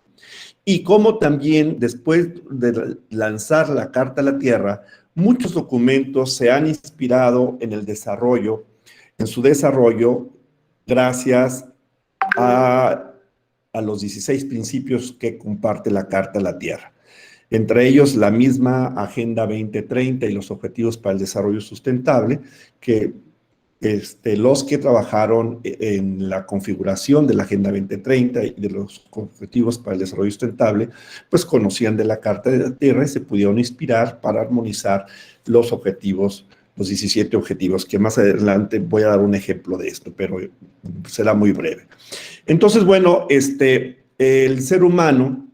y cómo también después de lanzar la Carta de la Tierra, muchos documentos se han inspirado en el desarrollo, en su desarrollo, gracias a los 16 principios que comparte la Carta de la Tierra. Entre ellos, la misma Agenda 2030 y los Objetivos para el Desarrollo Sustentable, que los que trabajaron en la configuración de la Agenda 2030 y de los Objetivos para el Desarrollo Sustentable, pues conocían de la Carta de la Tierra y se pudieron inspirar para armonizar los objetivos, los 17 objetivos, que más adelante voy a dar un ejemplo de esto, pero será muy breve. Entonces, bueno, el ser humano,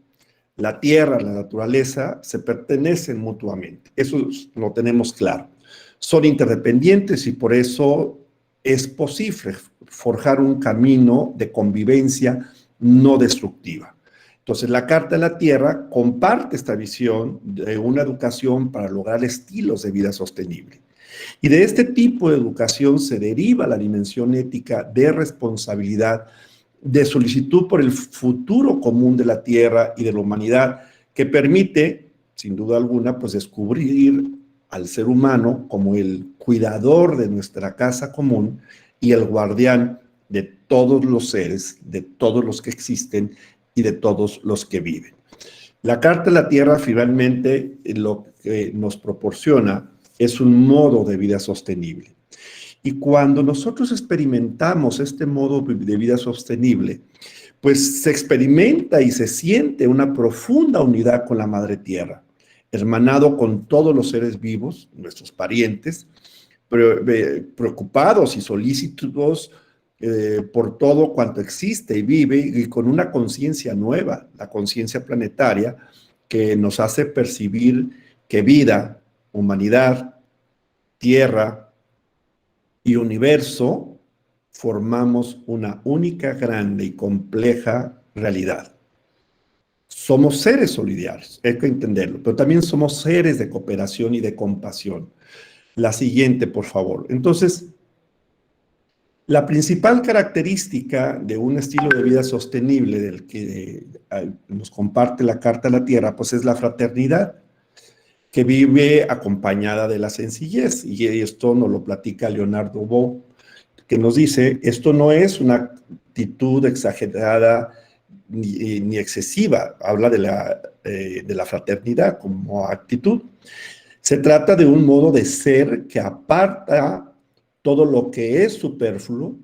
la Tierra, la naturaleza, se pertenecen mutuamente. Eso lo tenemos claro. Son interdependientes y por eso es posible forjar un camino de convivencia no destructiva. Entonces, la Carta de la Tierra comparte esta visión de una educación para lograr estilos de vida sostenible. Y de este tipo de educación se deriva la dimensión ética de responsabilidad, de solicitud por el futuro común de la Tierra y de la humanidad, que permite, sin duda alguna, pues descubrir al ser humano como el cuidador de nuestra casa común y el guardián de todos los seres, de todos los que existen y de todos los que viven. La Carta de la Tierra finalmente lo que nos proporciona es un modo de vida sostenible. Y cuando nosotros experimentamos este modo de vida sostenible, pues se experimenta y se siente una profunda unidad con la Madre Tierra, hermanado con todos los seres vivos, nuestros parientes, preocupados y solícitos por todo cuanto existe y vive, y con una conciencia nueva, la conciencia planetaria, que nos hace percibir que vida, humanidad, tierra y universo formamos una única, grande y compleja realidad. Somos seres solidarios, hay que entenderlo, pero también somos seres de cooperación y de compasión. La siguiente, por favor. Entonces, la principal característica de un estilo de vida sostenible del que nos comparte la Carta de la Tierra, pues es la fraternidad, que vive acompañada de la sencillez. Y esto nos lo platica Leonardo Bow, que nos dice, esto no es una actitud exagerada ni excesiva, habla de la fraternidad como actitud. Se trata de un modo de ser que aparta todo lo que es superfluo,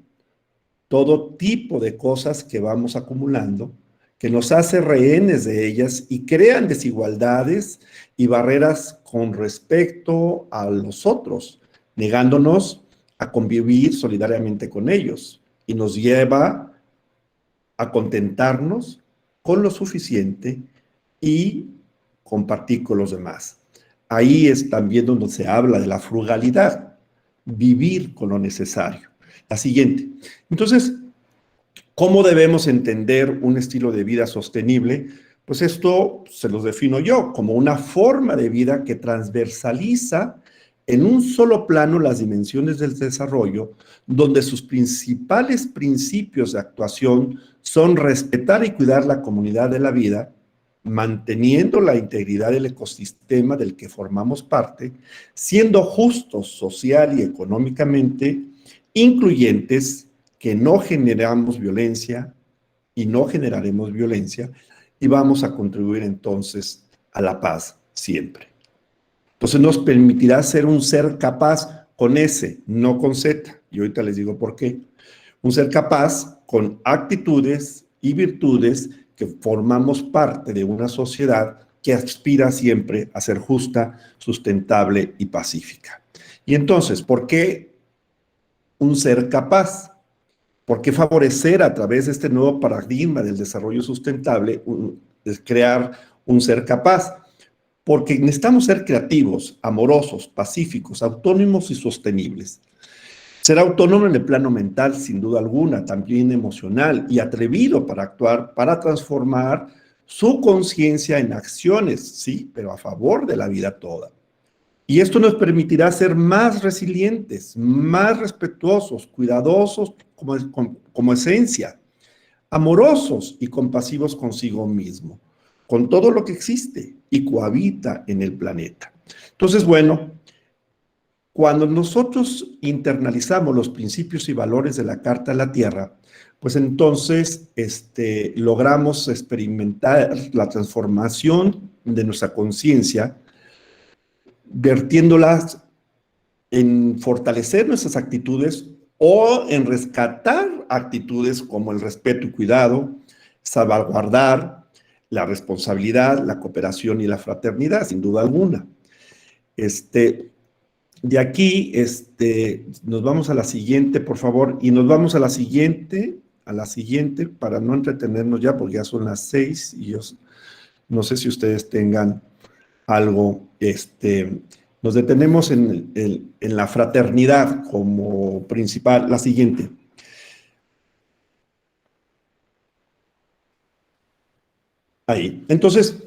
todo tipo de cosas que vamos acumulando, que nos hace rehenes de ellas y crean desigualdades y barreras con respecto a los otros, negándonos a convivir solidariamente con ellos, y nos lleva a contentarnos con lo suficiente y compartir con los demás. Ahí es también donde se habla de la frugalidad, vivir con lo necesario. La siguiente. Entonces, ¿cómo debemos entender un estilo de vida sostenible? Pues esto se los defino yo como una forma de vida que transversaliza en un solo plano las dimensiones del desarrollo, donde sus principales principios de actuación son respetar y cuidar la comunidad de la vida, manteniendo la integridad del ecosistema del que formamos parte, siendo justos social y económicamente, incluyentes, que no generamos violencia y no generaremos violencia, y vamos a contribuir entonces a la paz siempre. Entonces nos permitirá ser un ser capaz con S, no con Z, y ahorita les digo por qué. Un ser capaz con actitudes y virtudes que formamos parte de una sociedad que aspira siempre a ser justa, sustentable y pacífica. Y entonces, ¿por qué un ser capaz? ¿Por qué favorecer a través de este nuevo paradigma del desarrollo sustentable crear un ser capaz? Porque necesitamos ser creativos, amorosos, pacíficos, autónomos y sostenibles. Ser autónomo en el plano mental, sin duda alguna, también emocional y atrevido para actuar, para transformar su conciencia en acciones, sí, pero a favor de la vida toda. Y esto nos permitirá ser más resilientes, más respetuosos, cuidadosos como esencia, amorosos y compasivos consigo mismo, con todo lo que existe y cohabita en el planeta. Entonces, bueno, cuando nosotros internalizamos los principios y valores de la Carta de la Tierra, pues entonces logramos experimentar la transformación de nuestra conciencia, vertiéndolas en fortalecer nuestras actitudes o en rescatar actitudes como el respeto y cuidado, salvaguardar la responsabilidad, la cooperación y la fraternidad, sin duda alguna. De aquí, nos vamos a la siguiente, por favor, y nos vamos a la siguiente, para no entretenernos ya, porque ya son las 6, y yo no sé si ustedes tengan algo, nos detenemos en la fraternidad como principal, la siguiente. Ahí. Entonces,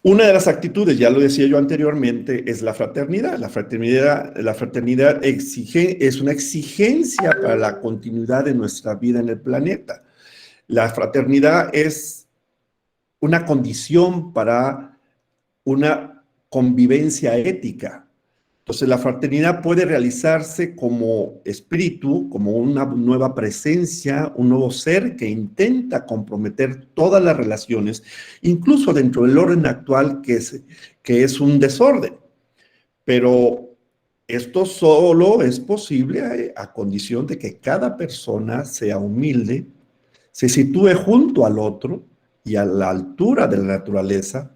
una de las actitudes, ya lo decía yo anteriormente, es la fraternidad. La fraternidad es una exigencia para la continuidad de nuestra vida en el planeta. La fraternidad es una condición para una convivencia ética. Entonces, la fraternidad puede realizarse como espíritu, como una nueva presencia, un nuevo ser que intenta comprometer todas las relaciones, incluso dentro del orden actual que es un desorden. Pero esto solo es posible a condición de que cada persona sea humilde, se sitúe junto al otro y a la altura de la naturaleza,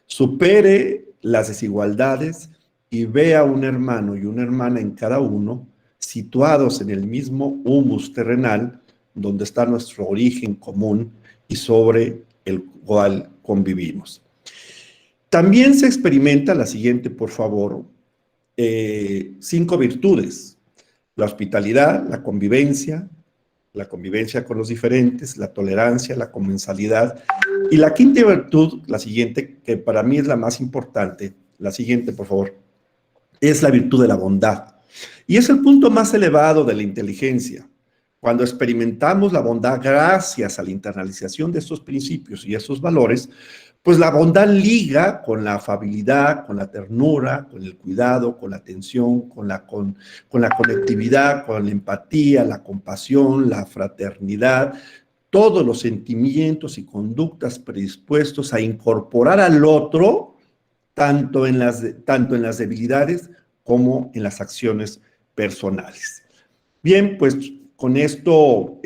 supere las desigualdades y vea a un hermano y una hermana en cada uno, situados en el mismo humus terrenal, donde está nuestro origen común y sobre el cual convivimos. También se experimenta, la siguiente, por favor, 5 virtudes: la hospitalidad, la convivencia con los diferentes, la tolerancia, la comensalidad. Y la quinta virtud, la siguiente, que para mí es la más importante, la siguiente, por favor, es la virtud de la bondad. Y es el punto más elevado de la inteligencia. Cuando experimentamos la bondad gracias a la internalización de estos principios y estos valores, pues la bondad liga con la afabilidad, con la ternura, con el cuidado, con la atención, con la conectividad, con la empatía, la compasión, la fraternidad, todos los sentimientos y conductas predispuestos a incorporar al otro, tanto en las debilidades como en las acciones personales. Bien, pues con esto,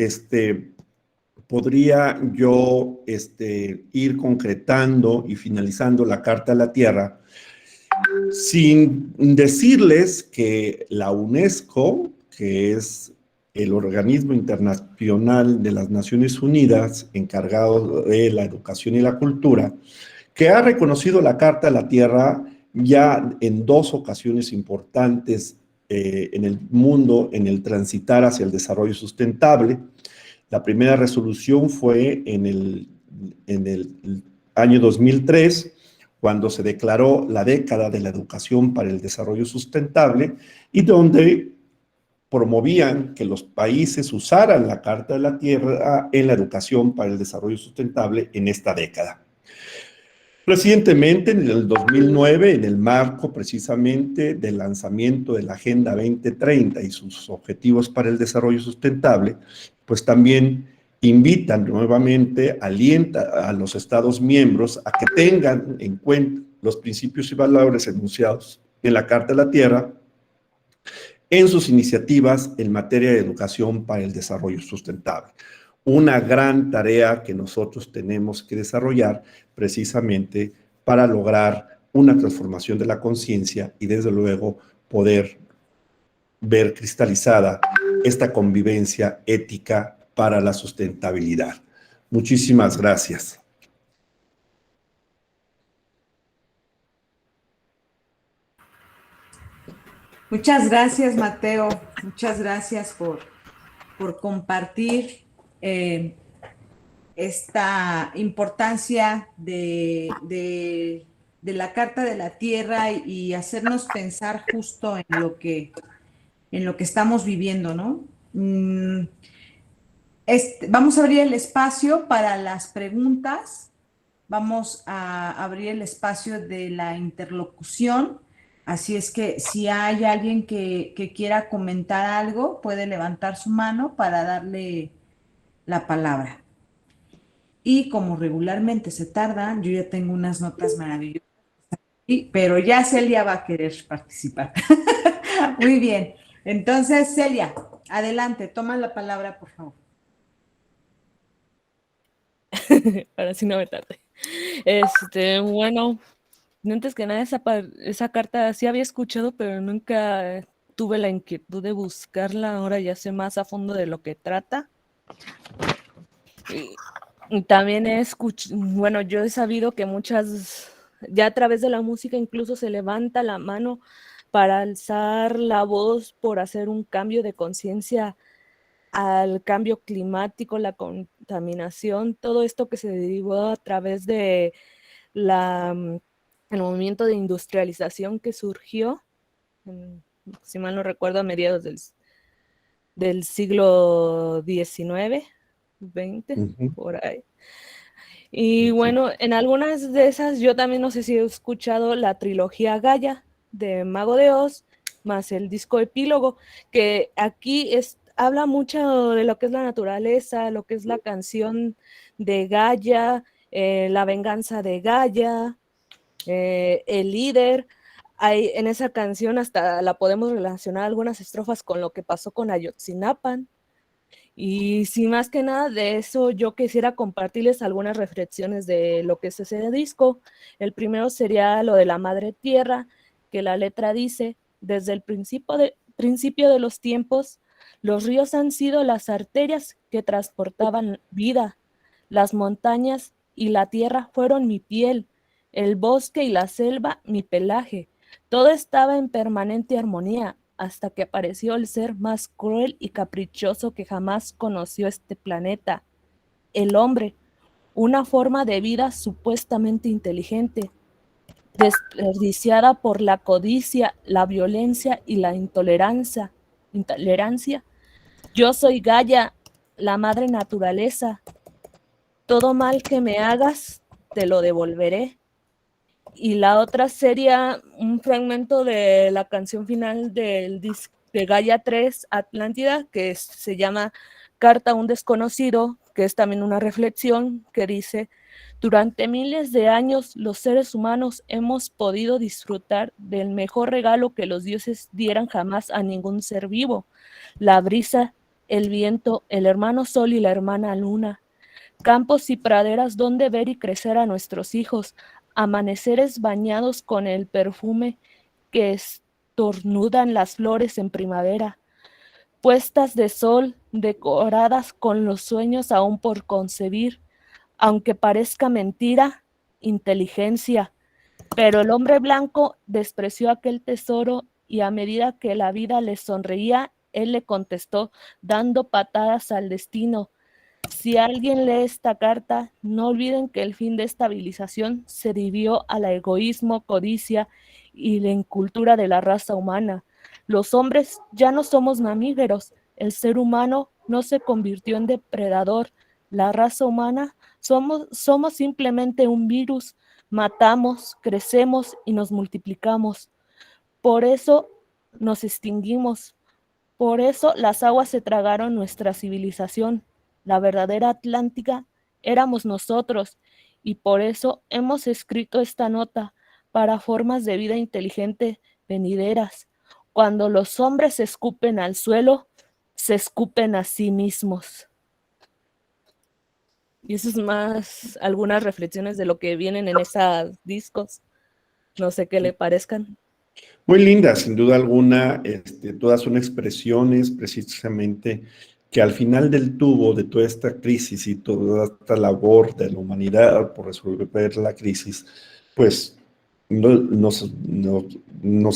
podría yo ir concretando y finalizando la Carta de la Tierra, sin decirles que la UNESCO, que es el organismo internacional de las Naciones Unidas encargado de la educación y la cultura, que ha reconocido la Carta de la Tierra ya en 2 ocasiones importantes en el mundo, en el transitar hacia el desarrollo sustentable. La primera resolución fue en el año 2003, cuando se declaró la década de la educación para el desarrollo sustentable, y donde promovían que los países usaran la Carta de la Tierra en la educación para el desarrollo sustentable en esta década. Recientemente, en el 2009, en el marco precisamente del lanzamiento de la Agenda 2030 y sus objetivos para el desarrollo sustentable, pues también invitan nuevamente, alienta a los Estados miembros a que tengan en cuenta los principios y valores enunciados en la Carta de la Tierra en sus iniciativas en materia de educación para el desarrollo sustentable. Una gran tarea que nosotros tenemos que desarrollar precisamente para lograr una transformación de la conciencia y desde luego poder ver cristalizada esta convivencia ética para la sustentabilidad. Muchísimas gracias. Muchas gracias, Mateo. Muchas gracias por compartir esta importancia de la Carta de la Tierra y hacernos pensar justo en lo que estamos viviendo, ¿no? Vamos a abrir el espacio para las preguntas, vamos a abrir el espacio de la interlocución, así es que si hay alguien que quiera comentar algo, puede levantar su mano para darle la palabra. Y como regularmente se tardan, yo ya tengo unas notas maravillosas, pero ya Celia va a querer participar. Muy bien. Entonces, Celia, adelante, toma la palabra, por favor. Para así no me tarde. Bueno, antes que nada, esa carta sí había escuchado, pero nunca tuve la inquietud de buscarla. Ahora ya sé más a fondo de lo que trata. Y también bueno, yo he sabido que ya a través de la música incluso se levanta la mano para alzar la voz por hacer un cambio de conciencia al cambio climático, la contaminación, todo esto que se derivó a través de el movimiento de industrialización que surgió, si mal no recuerdo, a mediados del siglo XIX, XX, por ahí. Y bueno, en algunas de esas, yo también no sé si he escuchado la trilogía Gaia de Mago de Oz, más el disco epílogo, que aquí habla mucho de lo que es la naturaleza, lo que es la canción de Gaia, la venganza de Gaia, el líder. En esa canción hasta la podemos relacionar algunas estrofas con lo que pasó con Ayotzinapan. Y sin más que nada de eso, yo quisiera compartirles algunas reflexiones de lo que es ese disco. El primero sería lo de la Madre Tierra, que la letra dice: desde el principio de los tiempos, los ríos han sido las arterias que transportaban vida. Las montañas y la tierra fueron mi piel, el bosque y la selva mi pelaje. Todo estaba en permanente armonía, hasta que apareció el ser más cruel y caprichoso que jamás conoció este planeta, el hombre, una forma de vida supuestamente inteligente, desperdiciada por la codicia, la violencia y la intolerancia. Yo soy Gaia, la madre naturaleza. Todo mal que me hagas, te lo devolveré. Y la otra sería un fragmento de la canción final del disco de Gaia 3, Atlántida, que se llama Carta a un desconocido, que es también una reflexión que dice: durante miles de años los seres humanos hemos podido disfrutar del mejor regalo que los dioses dieran jamás a ningún ser vivo: la brisa, el viento, el hermano sol y la hermana luna. Campos y praderas donde ver y crecer a nuestros hijos, amaneceres bañados con el perfume que estornudan las flores en primavera, puestas de sol decoradas con los sueños aún por concebir, aunque parezca mentira, inteligencia. Pero el hombre blanco despreció aquel tesoro y a medida que la vida le sonreía, él le contestó dando patadas al destino. Si alguien lee esta carta, no olviden que el fin de estabilización se debió al egoísmo, codicia y la incultura de la raza humana. Los hombres ya no somos mamíferos, el ser humano no se convirtió en depredador. La raza humana somos simplemente un virus, matamos, crecemos y nos multiplicamos. Por eso nos extinguimos, por eso las aguas se tragaron nuestra civilización. La verdadera Atlántica éramos nosotros, y por eso hemos escrito esta nota para formas de vida inteligente venideras. Cuando los hombres se escupen al suelo, se escupen a sí mismos. Y eso es más algunas reflexiones de lo que vienen en esos discos. No sé qué le parezcan. Muy linda, sin duda alguna. Todas son expresiones precisamente que al final del tubo de toda esta crisis y toda esta labor de la humanidad por resolver la crisis, pues nos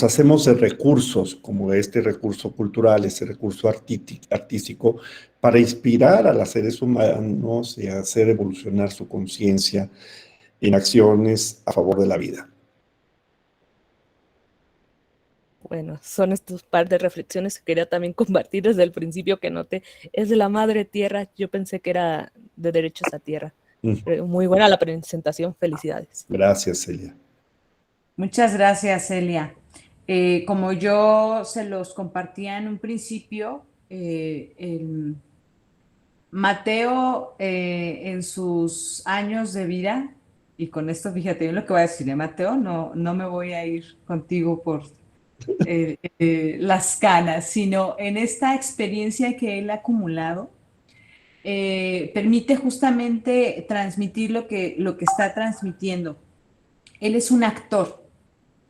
hacemos de recursos como este recurso cultural, este recurso artístico, para inspirar a los seres humanos y hacer evolucionar su conciencia en acciones a favor de la vida. bueno, son estos par de reflexiones que quería también compartir desde el principio que noté. Es de la madre tierra, yo pensé que era de derechos a tierra. Muy buena la presentación, felicidades. Gracias, Celia. Muchas gracias, Celia. Como yo se los compartía en un principio, Mateo en sus años de vida, y con esto fíjate bien lo que voy a decir, Mateo, no me voy a ir contigo por las canas, sino en esta experiencia que él ha acumulado, permite justamente transmitir lo que está transmitiendo. Él es un actor.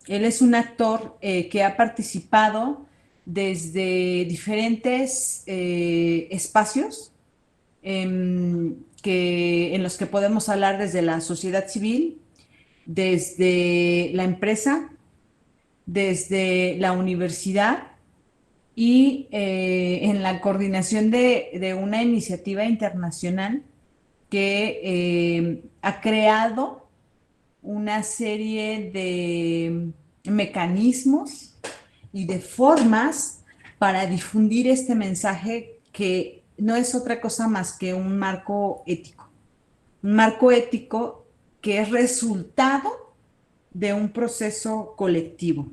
Él es un actor que ha participado desde diferentes espacios en los que podemos hablar desde la sociedad civil, desde la empresa, desde la universidad y en la coordinación de una iniciativa internacional que ha creado una serie de mecanismos y de formas para difundir este mensaje que no es otra cosa más que un marco ético que es resultado de un proceso colectivo.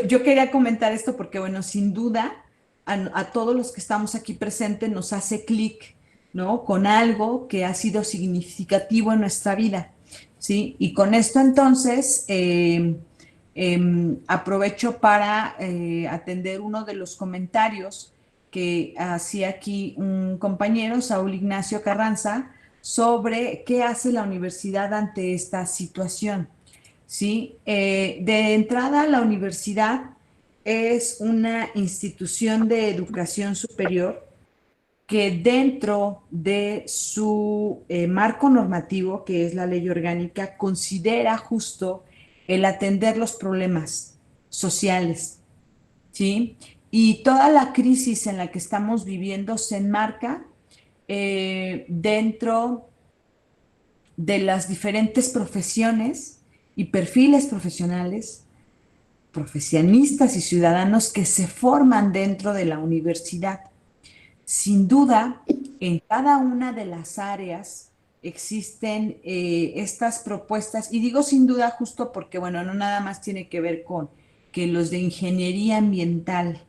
Yo quería comentar esto porque, bueno, sin duda a todos los que estamos aquí presentes nos hace clic, ¿no? Con algo que ha sido significativo en nuestra vida, ¿sí? Y con esto entonces aprovecho para atender uno de los comentarios que hacía aquí un compañero, Saúl Ignacio Carranza, sobre qué hace la universidad ante esta situación, ¿sí? De entrada, la universidad es una institución de educación superior que dentro de su marco normativo, que es la ley orgánica, considera justo el atender los problemas sociales, ¿sí? Y toda la crisis en la que estamos viviendo se enmarca dentro de las diferentes profesiones y perfiles profesionales, profesionistas y ciudadanos que se forman dentro de la universidad. Sin duda, en cada una de las áreas existen estas propuestas, y digo sin duda justo porque, bueno, no nada más tiene que ver con que los de ingeniería ambiental,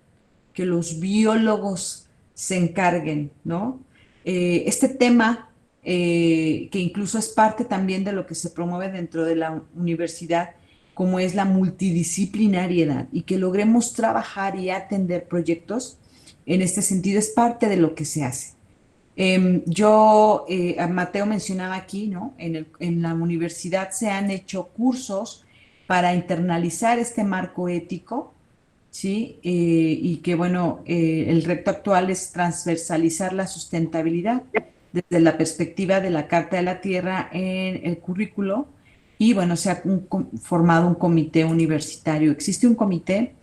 que los biólogos se encarguen, ¿no? Este tema, que incluso es parte también de lo que se promueve dentro de la universidad, como es la multidisciplinariedad, y que logremos trabajar y atender proyectos en este sentido, es parte de lo que se hace. Mateo mencionaba aquí, ¿no? En la universidad se han hecho cursos para internalizar este marco ético, ¿sí? Y que, bueno, el reto actual es transversalizar la sustentabilidad desde la perspectiva de la Carta de la Tierra en el currículo. Y, bueno, se ha formado un comité universitario. Existe un comité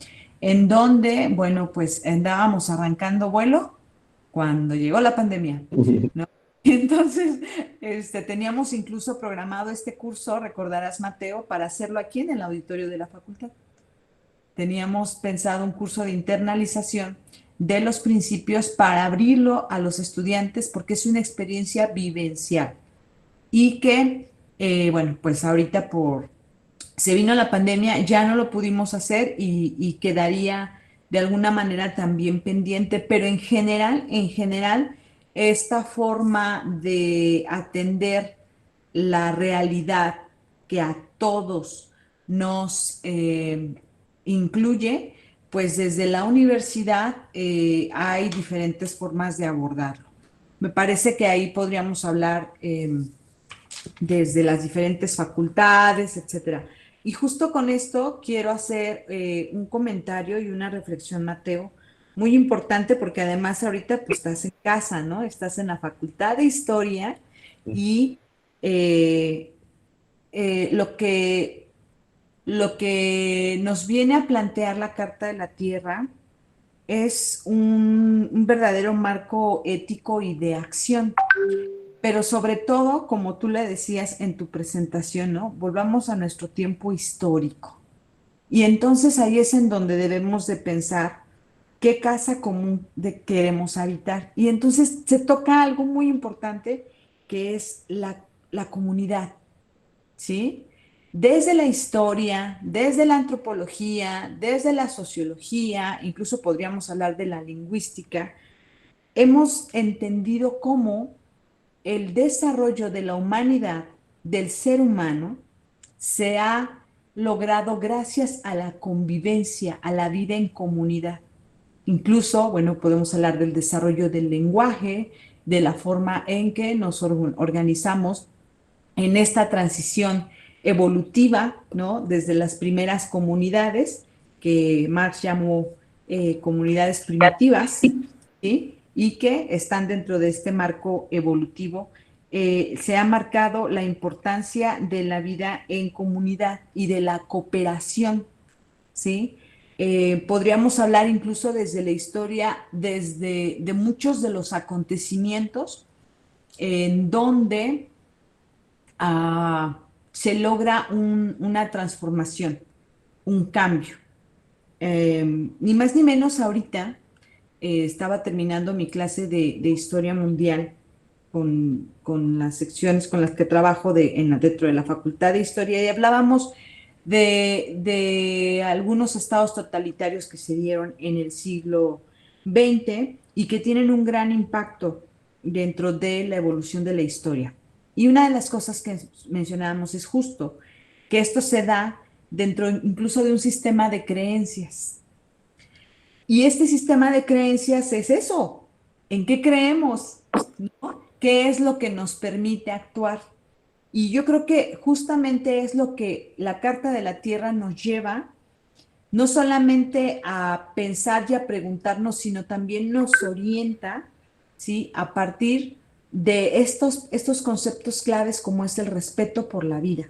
en donde, bueno, pues andábamos arrancando vuelo cuando llegó la pandemia, ¿no? Y entonces teníamos incluso programado este curso, recordarás, Mateo, para hacerlo aquí en el auditorio de la facultad. Teníamos pensado un curso de internalización de los principios para abrirlo a los estudiantes porque es una experiencia vivencial y que, bueno, pues ahorita se vino la pandemia, ya no lo pudimos hacer y quedaría de alguna manera también pendiente, pero en general, esta forma de atender la realidad que a todos nos incluye, pues desde la universidad hay diferentes formas de abordarlo. Me parece que ahí podríamos hablar desde las diferentes facultades, etcétera. Y justo con esto quiero hacer un comentario y una reflexión, Mateo, muy importante porque además ahorita pues estás en casa, ¿no? Estás en la Facultad de Historia y lo que nos viene a plantear la Carta de la Tierra es un verdadero marco ético y de acción. Pero sobre todo, como tú le decías en tu presentación, ¿no? Volvamos a nuestro tiempo histórico. Y entonces ahí es en donde debemos de pensar qué casa común queremos habitar. Y entonces se toca algo muy importante que es la comunidad, ¿sí? Desde la historia, desde la antropología, desde la sociología, incluso podríamos hablar de la lingüística, hemos entendido cómo el desarrollo de la humanidad, del ser humano, se ha logrado gracias a la convivencia, a la vida en comunidad. Incluso, bueno, podemos hablar del desarrollo del lenguaje, de la forma en que nos organizamos en esta transición evolutiva, ¿no? Desde las primeras comunidades, que Marx llamó comunidades primitivas, ¿sí? Y que están dentro de este marco evolutivo. Se ha marcado la importancia de la vida en comunidad y de la cooperación, ¿sí? Podríamos hablar incluso desde la historia, desde de muchos de los acontecimientos en donde se logra una transformación, un cambio. Ni más ni menos ahorita estaba terminando mi clase de Historia Mundial con las secciones con las que trabajo dentro de la Facultad de Historia y hablábamos de algunos estados totalitarios que se dieron en el siglo XX y que tienen un gran impacto dentro de la evolución de la historia. Y una de las cosas que mencionábamos es justo que esto se da dentro incluso de un sistema de creencias. Y este sistema de creencias es eso, ¿en qué creemos? ¿No? ¿Qué es lo que nos permite actuar? Y yo creo que justamente es lo que la Carta de la Tierra nos lleva, no solamente a pensar y a preguntarnos, sino también nos orienta, ¿sí? A partir de estos conceptos claves como es el respeto por la vida,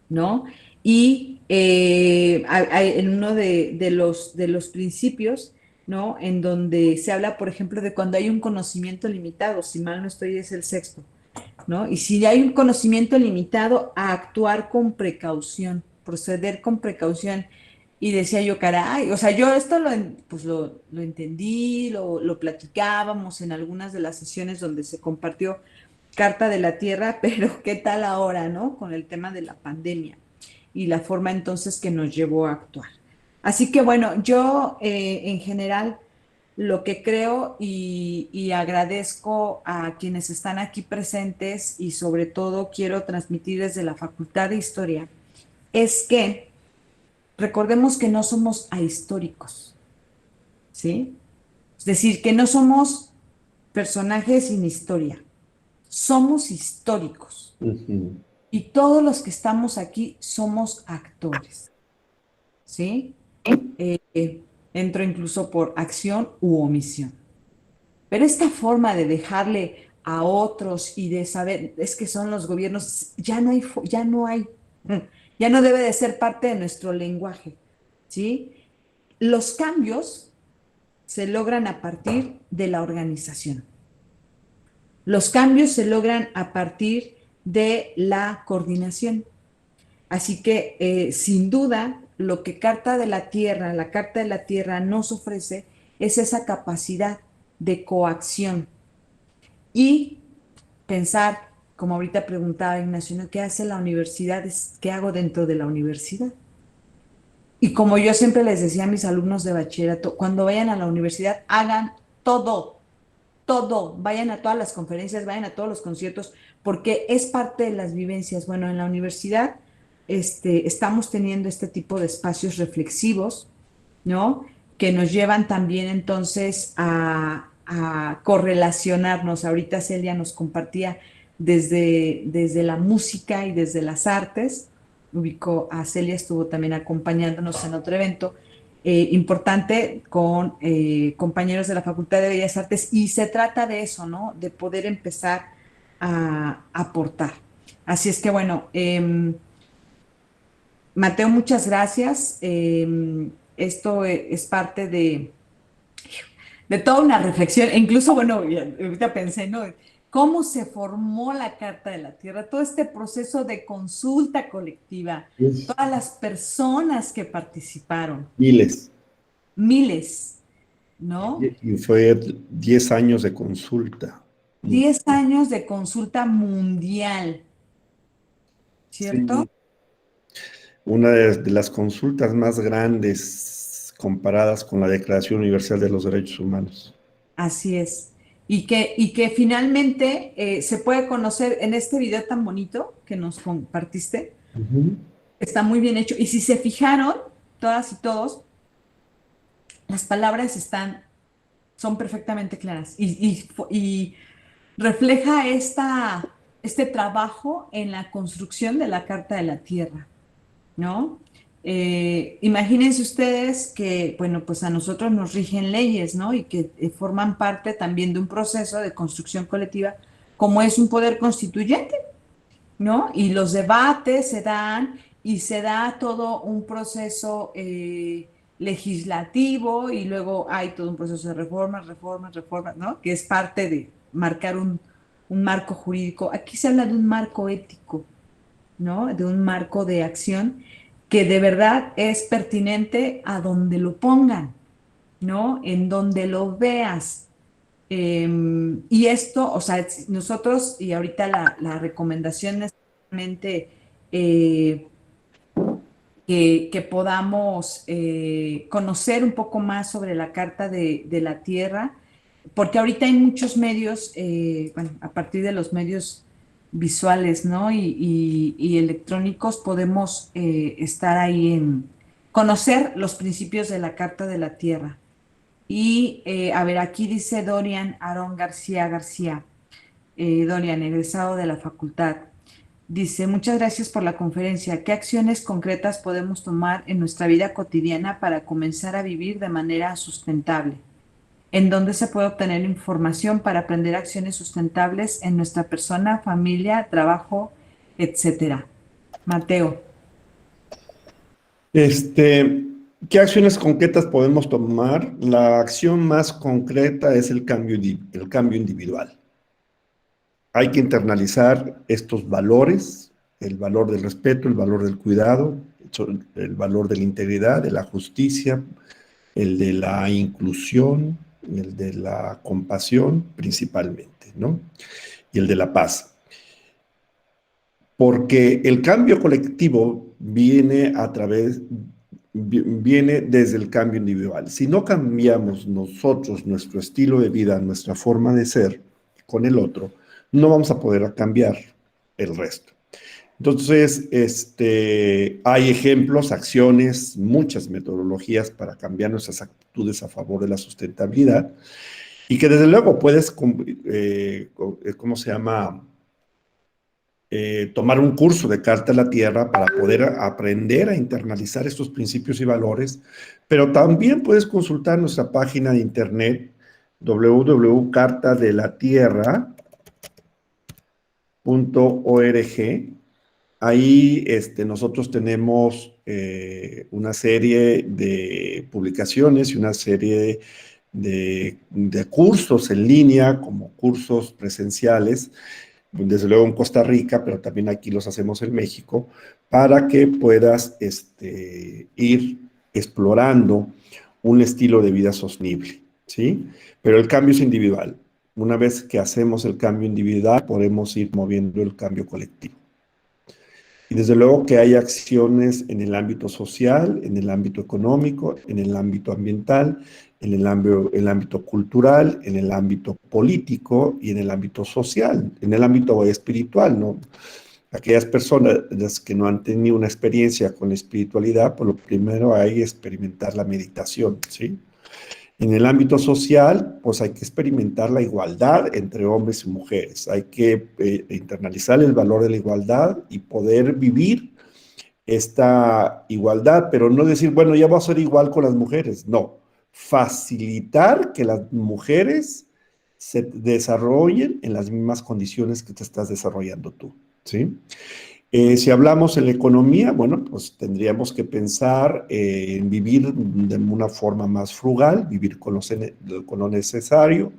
¿no? Y en uno de los principios, ¿no? En donde se habla, por ejemplo, de cuando hay un conocimiento limitado, si mal no estoy, es el sexto, ¿no? Y si hay un conocimiento limitado, a actuar con precaución, proceder con precaución. Y decía yo, caray, o sea, yo esto pues lo entendí, lo platicábamos en algunas de las sesiones donde se compartió Carta de la Tierra, pero ¿qué tal ahora, no? Con el tema de la pandemia y la forma entonces que nos llevó a actuar. Así que bueno, yo en general lo que creo y agradezco a quienes están aquí presentes y sobre todo quiero transmitir desde la Facultad de Historia es que recordemos que no somos ahistóricos, ¿sí? Es decir, que no somos personajes sin historia, somos históricos. Y todos los que estamos aquí somos actores, ¿sí? Entro incluso por acción u omisión. Pero esta forma de dejarle a otros y de saber, es que son los gobiernos, ya no debe de ser parte de nuestro lenguaje, ¿sí? Los cambios se logran a partir de la organización. Los cambios se logran a partir de la coordinación. Así que, sin duda, lo que la Carta de la Tierra nos ofrece es esa capacidad de coacción y pensar, como ahorita preguntaba Ignacio, ¿qué hace la universidad? ¿Qué hago dentro de la universidad? Y como yo siempre les decía a mis alumnos de bachillerato, cuando vayan a la universidad, hagan todo, vayan a todas las conferencias, vayan a todos los conciertos, porque es parte de las vivencias. Bueno, en la universidad estamos teniendo este tipo de espacios reflexivos, ¿no? Que nos llevan también entonces a correlacionarnos. Ahorita Celia nos compartía desde la música y desde las artes. Ubicó a Celia, estuvo también acompañándonos en otro evento importante con compañeros de la Facultad de Bellas Artes y se trata de eso, ¿no? De poder empezar a aportar. Así es que bueno, Mateo, muchas gracias. Esto es parte de toda una reflexión. E incluso, bueno, ahorita pensé, ¿no? cómo se formó la Carta de la Tierra, todo este proceso de consulta colectiva, Uf, todas las personas que participaron, miles. miles, ¿no? Y fue 10 años de consulta. 10 años de consulta mundial, ¿cierto? Sí, una de las consultas más grandes comparadas con la Declaración Universal de los Derechos Humanos. Así es. Y que finalmente se puede conocer en este video tan bonito que nos compartiste. Ujú. Está muy bien hecho. Y si se fijaron, todas y todos, las palabras son perfectamente claras. Y refleja este trabajo en la construcción de la Carta de la Tierra, ¿no? Imagínense ustedes que, bueno, pues a nosotros nos rigen leyes, ¿no? Y que forman parte también de un proceso de construcción colectiva, como es un poder constituyente, ¿no? Y los debates se dan y se da todo un proceso legislativo y luego hay todo un proceso de reformas, ¿no? Que es parte de marcar un marco jurídico. Aquí se habla de un marco ético, ¿no? De un marco de acción que de verdad es pertinente a donde lo pongan, ¿no? En donde lo veas. Y esto, o sea, nosotros, y ahorita la recomendación es realmente que podamos conocer un poco más sobre la Carta de la Tierra, porque ahorita hay muchos medios, bueno, a partir de los medios visuales, ¿no? Y electrónicos podemos estar ahí en conocer los principios de la Carta de la Tierra. Y a ver, aquí dice Dorian Aarón García, Dorian, egresado de la facultad. Dice, muchas gracias por la conferencia. ¿Qué acciones concretas podemos tomar en nuestra vida cotidiana para comenzar a vivir de manera sustentable? ¿En dónde se puede obtener información para aprender acciones sustentables en nuestra persona, familia, trabajo, etcétera? Mateo. Este, ¿Qué acciones concretas podemos tomar? La acción más concreta es el cambio individual. Hay que internalizar estos valores, el valor del respeto, el valor del cuidado, el valor de la integridad, de la justicia, el de la inclusión, el de la compasión principalmente, ¿no? Y el de la paz. Porque el cambio colectivo viene desde el cambio individual. Si no cambiamos nosotros nuestro estilo de vida, nuestra forma de ser con el otro, no vamos a poder cambiar el resto. Entonces, hay ejemplos, acciones, muchas metodologías para cambiar nuestras actitudes a favor de la sustentabilidad y que desde luego puedes, ¿cómo se llama? Tomar un curso de Carta de la Tierra para poder aprender a internalizar estos principios y valores, pero también puedes consultar nuestra página de internet www.cartadelatierra.org. Ahí nosotros tenemos una serie de publicaciones y una serie de cursos en línea, como cursos presenciales, desde luego en Costa Rica, pero también aquí los hacemos en México, para que puedas ir explorando un estilo de vida sostenible, ¿sí? Pero el cambio es individual. Una vez que hacemos el cambio individual, podemos ir moviendo el cambio colectivo. Y desde luego que hay acciones en el ámbito social, en el ámbito económico, en el ámbito ambiental, en el ámbito cultural, en el ámbito político y en el ámbito social, en el ámbito espiritual, ¿no? Aquellas personas que no han tenido una experiencia con la espiritualidad, pues lo primero hay que experimentar la meditación, ¿sí? En el ámbito social, pues hay que experimentar la igualdad entre hombres y mujeres. Hay que internalizar el valor de la igualdad y poder vivir esta igualdad, pero no decir, bueno, ya voy a ser igual con las mujeres. No, facilitar que las mujeres se desarrollen en las mismas condiciones que te estás desarrollando tú, ¿sí? Si hablamos en la economía, bueno, pues tendríamos que pensar en vivir de una forma más frugal, vivir con lo necesario,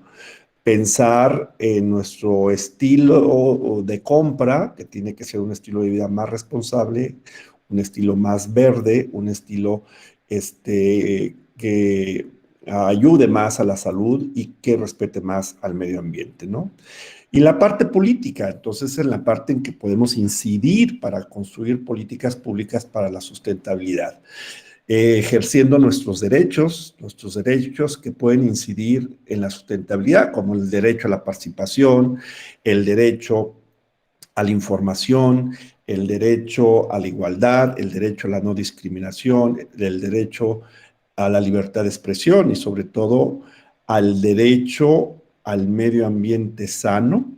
pensar en nuestro estilo de compra, que tiene que ser un estilo de vida más responsable, un estilo más verde, un estilo que ayude más a la salud y que respete más al medio ambiente, ¿no? Y la parte política, entonces es la parte en que podemos incidir para construir políticas públicas para la sustentabilidad, ejerciendo nuestros derechos que pueden incidir en la sustentabilidad, como el derecho a la participación, el derecho a la información, el derecho a la igualdad, el derecho a la no discriminación, el derecho a la libertad de expresión y sobre todo al derecho al medio ambiente sano,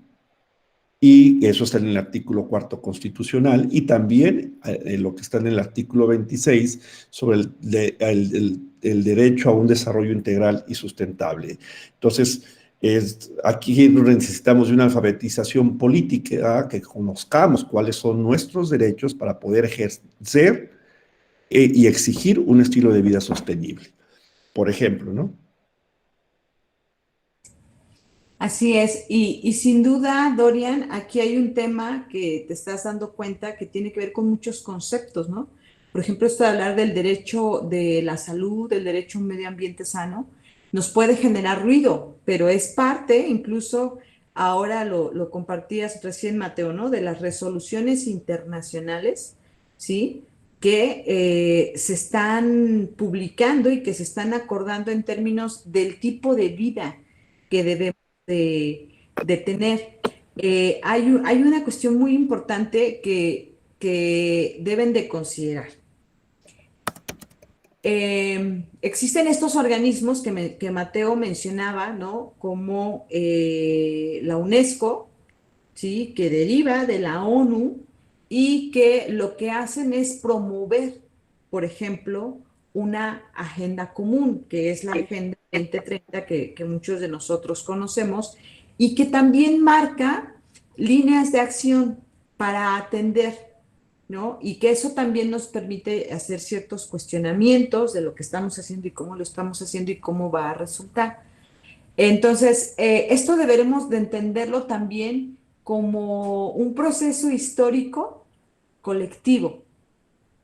y eso está en el artículo 4 constitucional, y también lo que está en el artículo 26 sobre el derecho a un desarrollo integral y sustentable. Entonces, aquí necesitamos de una alfabetización política, que conozcamos cuáles son nuestros derechos para poder ejercer y exigir un estilo de vida sostenible. Por ejemplo, ¿no? Así es, y sin duda, Dorian, aquí hay un tema que te estás dando cuenta que tiene que ver con muchos conceptos, ¿no? Por ejemplo, esto de hablar del derecho de la salud, del derecho a un medio ambiente sano, nos puede generar ruido, pero es parte, incluso ahora lo compartías recién, Mateo, ¿no? De las resoluciones internacionales, ¿sí? Que se están publicando y que se están acordando en términos del tipo de vida que debemos de tener. Hay una cuestión muy importante que deben de considerar. Existen estos organismos que Mateo mencionaba, ¿no? Como la UNESCO, ¿sí? Que deriva de la ONU y que lo que hacen es promover, por ejemplo, una agenda común, que es la Agenda 2030 que muchos de nosotros conocemos, y que también marca líneas de acción para atender, ¿no? Y que eso también nos permite hacer ciertos cuestionamientos de lo que estamos haciendo y cómo lo estamos haciendo y cómo va a resultar. Entonces, esto deberemos de entenderlo también como un proceso histórico colectivo,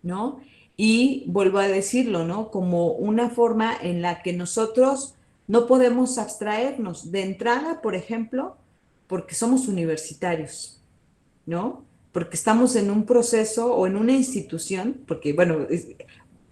¿no? Y vuelvo a decirlo, ¿no? Como una forma en la que nosotros no podemos abstraernos de entrada, por ejemplo, porque somos universitarios, ¿no? Porque estamos en un proceso o en una institución, porque, bueno,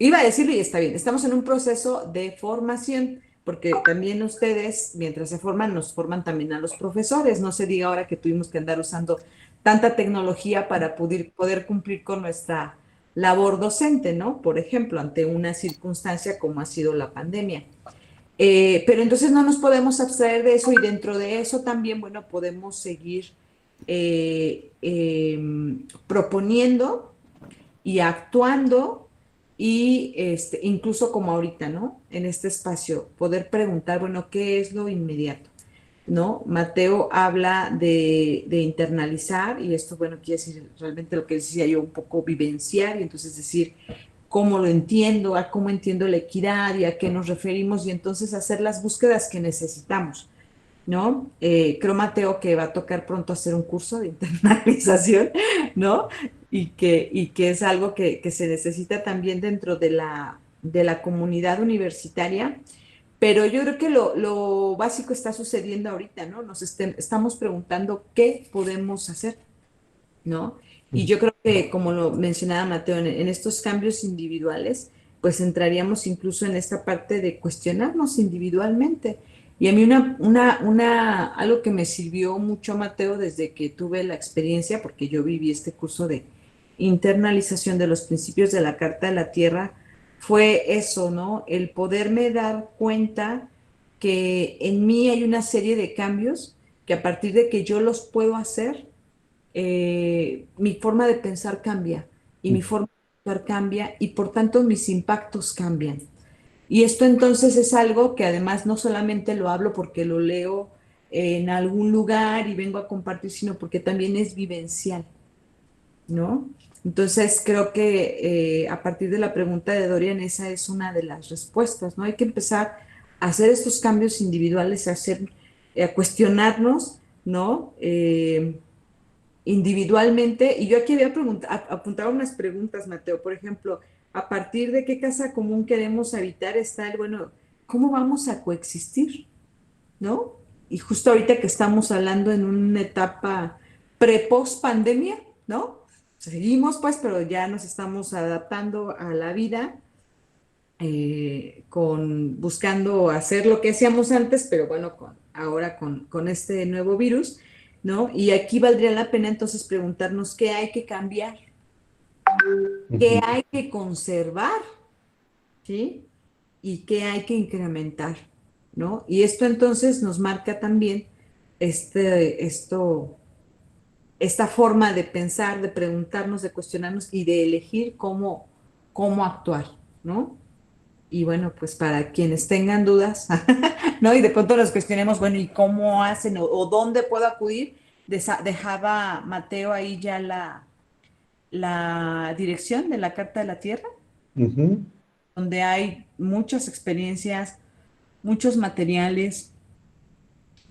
iba a decirlo y está bien, estamos en un proceso de formación, porque también ustedes, mientras se forman, nos forman también a los profesores. No se diga ahora que tuvimos que andar usando tanta tecnología para poder cumplir con nuestra labor docente, ¿no? Por ejemplo, ante una circunstancia como ha sido la pandemia. Pero entonces no nos podemos abstraer de eso y dentro de eso también, bueno, podemos seguir proponiendo y actuando y incluso como ahorita, ¿no? En este espacio, poder preguntar, bueno, ¿qué es lo inmediato? ¿No? Mateo habla de internalizar y esto, bueno, quiere decir realmente lo que decía yo, un poco vivenciar y entonces decir cómo lo entiendo, a cómo entiendo la equidad y a qué nos referimos y entonces hacer las búsquedas que necesitamos, ¿no? Creo, Mateo, que va a tocar pronto hacer un curso de internalización, ¿no? Y que es algo que se necesita también dentro de la comunidad universitaria, pero yo creo que lo básico está sucediendo ahorita, ¿no? Estamos preguntando qué podemos hacer, ¿no? Y yo creo que, como lo mencionaba Mateo, en estos cambios individuales, pues entraríamos incluso en esta parte de cuestionarnos individualmente. Y a mí algo que me sirvió mucho, Mateo, desde que tuve la experiencia, porque yo viví este curso de internalización de los principios de la Carta de la Tierra, fue eso, ¿no? El poderme dar cuenta que en mí hay una serie de cambios que a partir de que yo los puedo hacer, mi forma de pensar cambia y mi forma de actuar cambia y por tanto mis impactos cambian. Y esto entonces es algo que además no solamente lo hablo porque lo leo en algún lugar y vengo a compartir, sino porque también es vivencial, ¿no? Entonces creo que a partir de la pregunta de Dorian, esa es una de las respuestas, ¿no? Hay que empezar a hacer estos cambios individuales, a hacer a cuestionarnos, ¿no? Individualmente, y yo aquí había apuntado unas preguntas, Mateo, por ejemplo, a partir de qué casa común queremos habitar está el, bueno, ¿cómo vamos a coexistir? ¿No? Y justo ahorita que estamos hablando en una etapa pre-post pandemia, ¿no? Seguimos pues, pero ya nos estamos adaptando a la vida, buscando hacer lo que hacíamos antes, pero bueno, ahora con este nuevo virus, ¿no? Y aquí valdría la pena entonces preguntarnos qué hay que cambiar, qué hay que conservar, ¿sí? Y qué hay que incrementar, ¿no? Y esto entonces nos marca también esta forma de pensar, de preguntarnos, de cuestionarnos y de elegir cómo actuar, ¿no? Y bueno, pues para quienes tengan dudas, ¿no? Y de pronto nos cuestionemos, bueno, ¿y cómo hacen o dónde puedo acudir? Dejaba Mateo ahí ya la dirección de la Carta de la Tierra, Ujú. donde hay muchas experiencias, muchos materiales,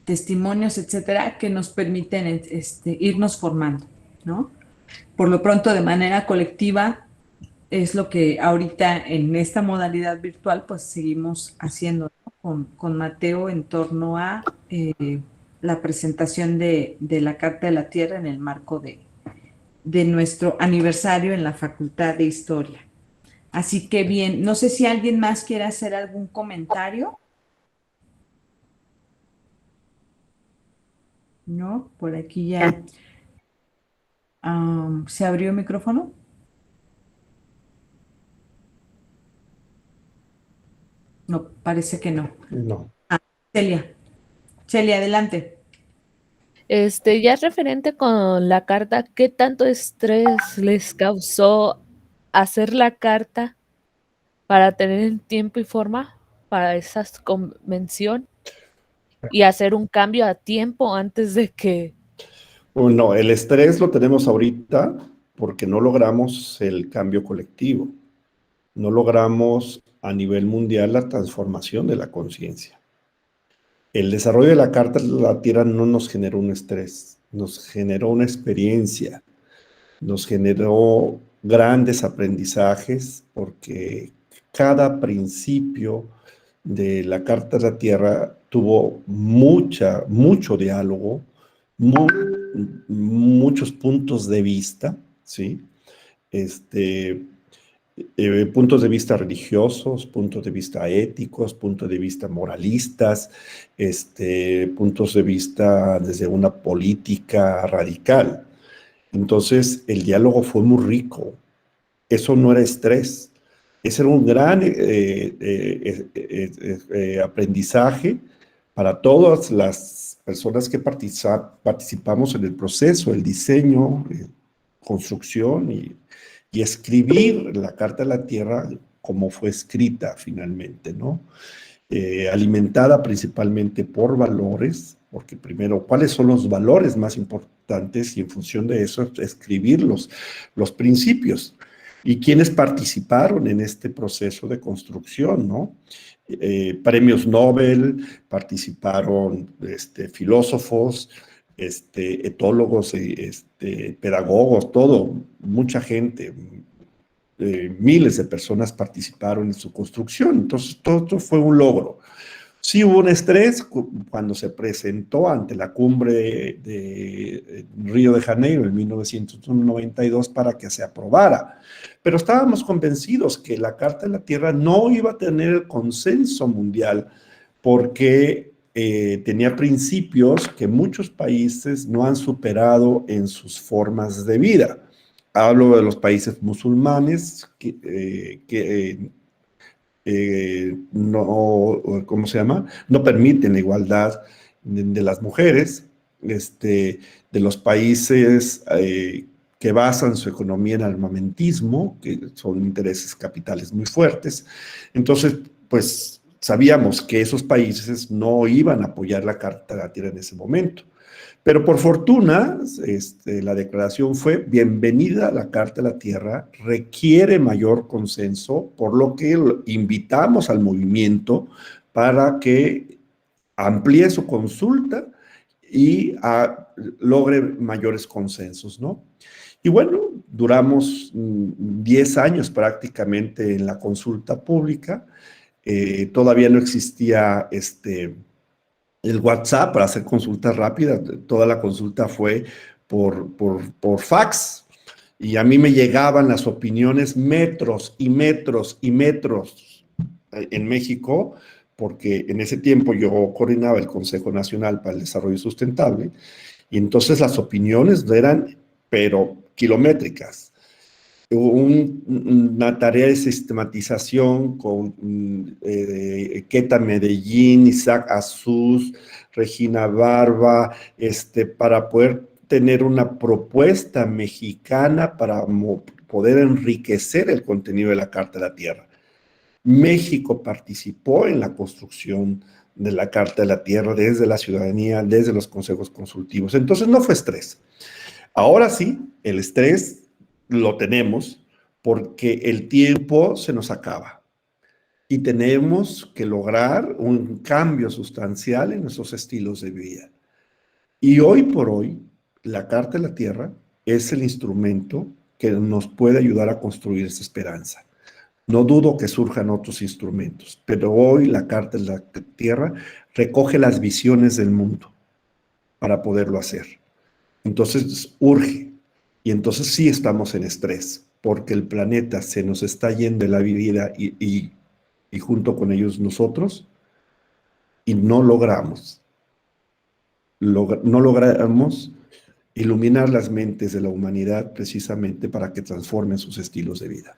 testimonios, etcétera, que nos permiten irnos formando, ¿no? Por lo pronto, de manera colectiva, es lo que ahorita en esta modalidad virtual, pues seguimos haciendo, ¿no? Con Mateo en torno a la presentación de la Carta de la Tierra en el marco de nuestro aniversario en la Facultad de Historia. Así que bien, no sé si alguien más quiere hacer algún comentario. No, por aquí ya se abrió el micrófono. No, parece que no. No. Celia, Celia, adelante. Ya es referente con la carta, ¿qué tanto estrés les causó hacer la carta para tener en tiempo y forma para esa convención y hacer un cambio a tiempo antes de que... No, el estrés lo tenemos ahorita porque no logramos el cambio colectivo, no logramos a nivel mundial la transformación de la conciencia. El desarrollo de la Carta de la Tierra no nos generó un estrés, nos generó una experiencia, nos generó grandes aprendizajes porque cada principio de la Carta de la Tierra tuvo mucho diálogo, muchos puntos de vista, ¿sí? Puntos de vista religiosos, puntos de vista éticos, puntos de vista moralistas, puntos de vista desde una política radical. Entonces, el diálogo fue muy rico. Eso no era estrés. Ese era un gran aprendizaje para todas las personas que participamos en el proceso, el diseño, construcción y escribir la Carta de la Tierra como fue escrita finalmente, ¿no? Alimentada principalmente por valores, porque primero, ¿cuáles son los valores más importantes? Y en función de eso, escribir los principios. ¿Y quiénes participaron en este proceso de construcción, no? Premios Nobel, participaron filósofos, etólogos, pedagogos, mucha gente, miles de personas participaron en su construcción. Entonces, todo fue un logro. Sí hubo un estrés cuando se presentó ante la cumbre de Río de Janeiro en 1992 para que se aprobara, pero estábamos convencidos que la Carta de la Tierra no iba a tener el consenso mundial porque tenía principios que muchos países no han superado en sus formas de vida. Hablo de los países musulmanes que no, ¿cómo se llama? No permiten la igualdad de las mujeres, de los países que basan su economía en armamentismo, que son intereses capitales muy fuertes. Entonces, pues sabíamos que esos países no iban a apoyar la Carta de la Tierra en ese momento. Pero por fortuna, la declaración fue: bienvenida a la Carta de la Tierra, requiere mayor consenso, por lo que invitamos al movimiento para que amplíe su consulta y logre mayores consensos, ¿no? Y bueno, duramos 10 años prácticamente en la consulta pública. Todavía no existía el WhatsApp para hacer consultas rápidas. Toda la consulta fue por fax. Y a mí me llegaban las opiniones metros y metros y metros en México, porque en ese tiempo yo coordinaba el Consejo Nacional para el Desarrollo Sustentable, y entonces las opiniones eran, pero kilométricas. Hubo una tarea de sistematización con Queta Medellín, Isaac Azus, Regina Barba, para poder tener una propuesta mexicana para poder enriquecer el contenido de la Carta de la Tierra. México participó en la construcción de la Carta de la Tierra desde la ciudadanía, desde los consejos consultivos. Entonces no fue estrés. Ahora sí, el estrés lo tenemos porque el tiempo se nos acaba y tenemos que lograr un cambio sustancial en nuestros estilos de vida. Y hoy por hoy, la Carta de la Tierra es el instrumento que nos puede ayudar a construir esa esperanza. No dudo que surjan otros instrumentos, pero hoy la Carta de la Tierra recoge las visiones del mundo para poderlo hacer. Entonces urge, y entonces sí estamos en estrés, porque el planeta se nos está yendo de la vida y junto con ellos nosotros, y no logramos iluminar las mentes de la humanidad precisamente para que transformen sus estilos de vida.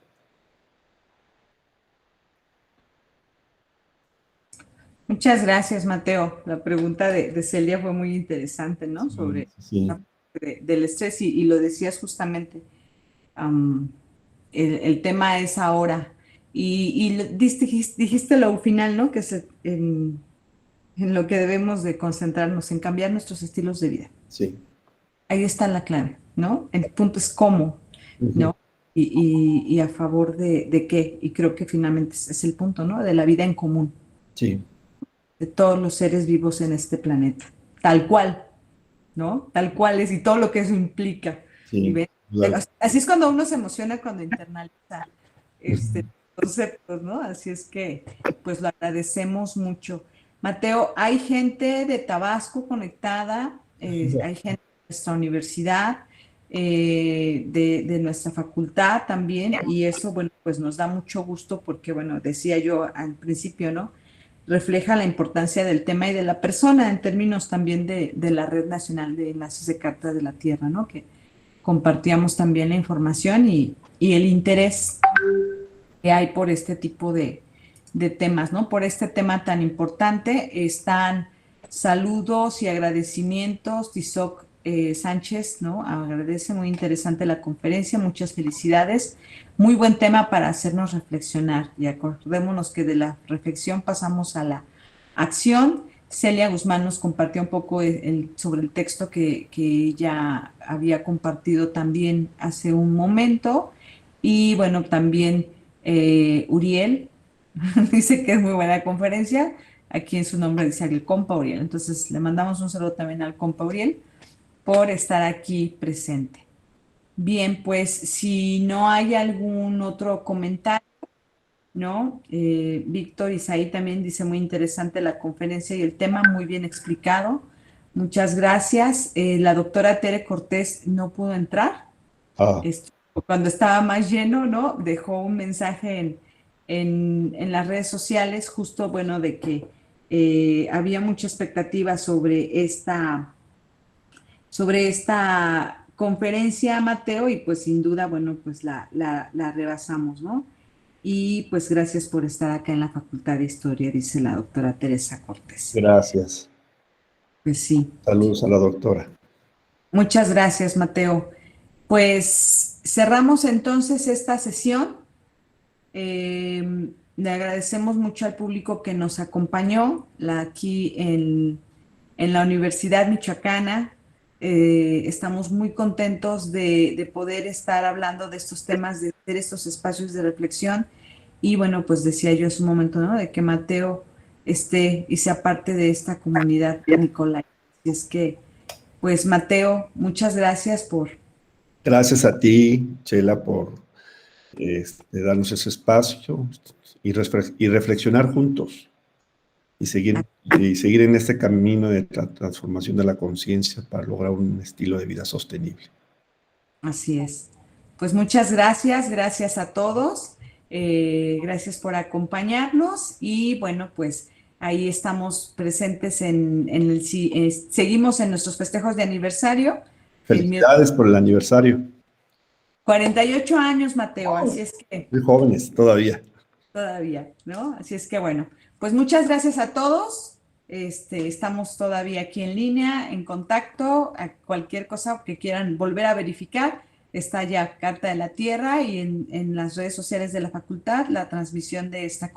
Muchas gracias, Mateo. La pregunta de Celia fue muy interesante, ¿no? Sobre Sí. la parte del estrés y lo decías justamente. El tema es ahora. Y dijiste lo final, ¿no? Que es en lo que debemos de concentrarnos, en cambiar nuestros estilos de vida. Sí. Ahí está la clave, ¿no? El punto es cómo, ¿no? Y a favor de qué. Y creo que finalmente es el punto, ¿no? De la vida en común. Sí. De todos los seres vivos en este planeta, tal cual, ¿no? Tal cual es y todo lo que eso implica. Sí, Y ven, claro. así es cuando uno se emociona cuando internaliza conceptos, ¿no? Así es que, pues lo agradecemos mucho. Mateo, hay gente de Tabasco conectada, hay gente de nuestra universidad, de nuestra facultad también, y eso, bueno, pues nos da mucho gusto porque, bueno, decía yo al principio, ¿no? Refleja la importancia del tema y de la persona en términos también de la Red Nacional de Enlaces de Carta de la Tierra, ¿no? Que compartíamos también la información y el interés que hay por este tipo de temas, ¿no? Por este tema tan importante. Están saludos y agradecimientos. Tizoc Sánchez, ¿no? Agradece, muy interesante la conferencia, muchas felicidades. Muy buen tema para hacernos reflexionar. Y acordémonos que de la reflexión pasamos a la acción. Celia Guzmán nos compartió un poco sobre el texto que ella había compartido también hace un momento. Y bueno, también Uriel dice que es muy buena conferencia. Aquí en su nombre dice el compa Uriel. Entonces le mandamos un saludo también al compa Uriel por estar aquí presente. Bien, pues si no hay algún otro comentario, ¿no? Víctor Isaí también dice muy interesante la conferencia y el tema muy bien explicado. Muchas gracias. La doctora Tere Cortés no pudo entrar. Cuando estaba más lleno, ¿no? Dejó un mensaje en las redes sociales justo, bueno, de que había mucha expectativa sobre esta conferencia, Mateo, y pues sin duda, bueno, pues la rebasamos, ¿no? Y pues gracias por estar acá en la Facultad de Historia, dice la doctora Teresa Cortés. Gracias. Pues sí. Saludos a la doctora. Muchas gracias, Mateo. Pues cerramos entonces esta sesión. Le agradecemos mucho al público que nos acompañó aquí en la Universidad Michoacana. Estamos muy contentos de poder estar hablando de estos temas, de hacer estos espacios de reflexión. Y bueno, pues decía yo hace un momento, ¿no? De que Mateo esté y sea parte de esta comunidad Nicolai. Así es que, pues Mateo, muchas gracias por... Gracias a ti, Chela, por darnos ese espacio y reflexionar juntos y seguir en este camino de transformación de la conciencia para lograr un estilo de vida sostenible. Así es. Pues muchas gracias, gracias a todos, gracias por acompañarnos y bueno, pues ahí estamos presentes seguimos en nuestros festejos de aniversario. Felicidades por el aniversario. 48 años, Mateo, así es que... Muy jóvenes todavía. Todavía, ¿no? Así es que bueno, pues muchas gracias a todos. Estamos todavía aquí en línea, en contacto, a cualquier cosa que quieran volver a verificar. Está ya Carta de la Tierra y en las redes sociales de la facultad la transmisión de esta conferencia.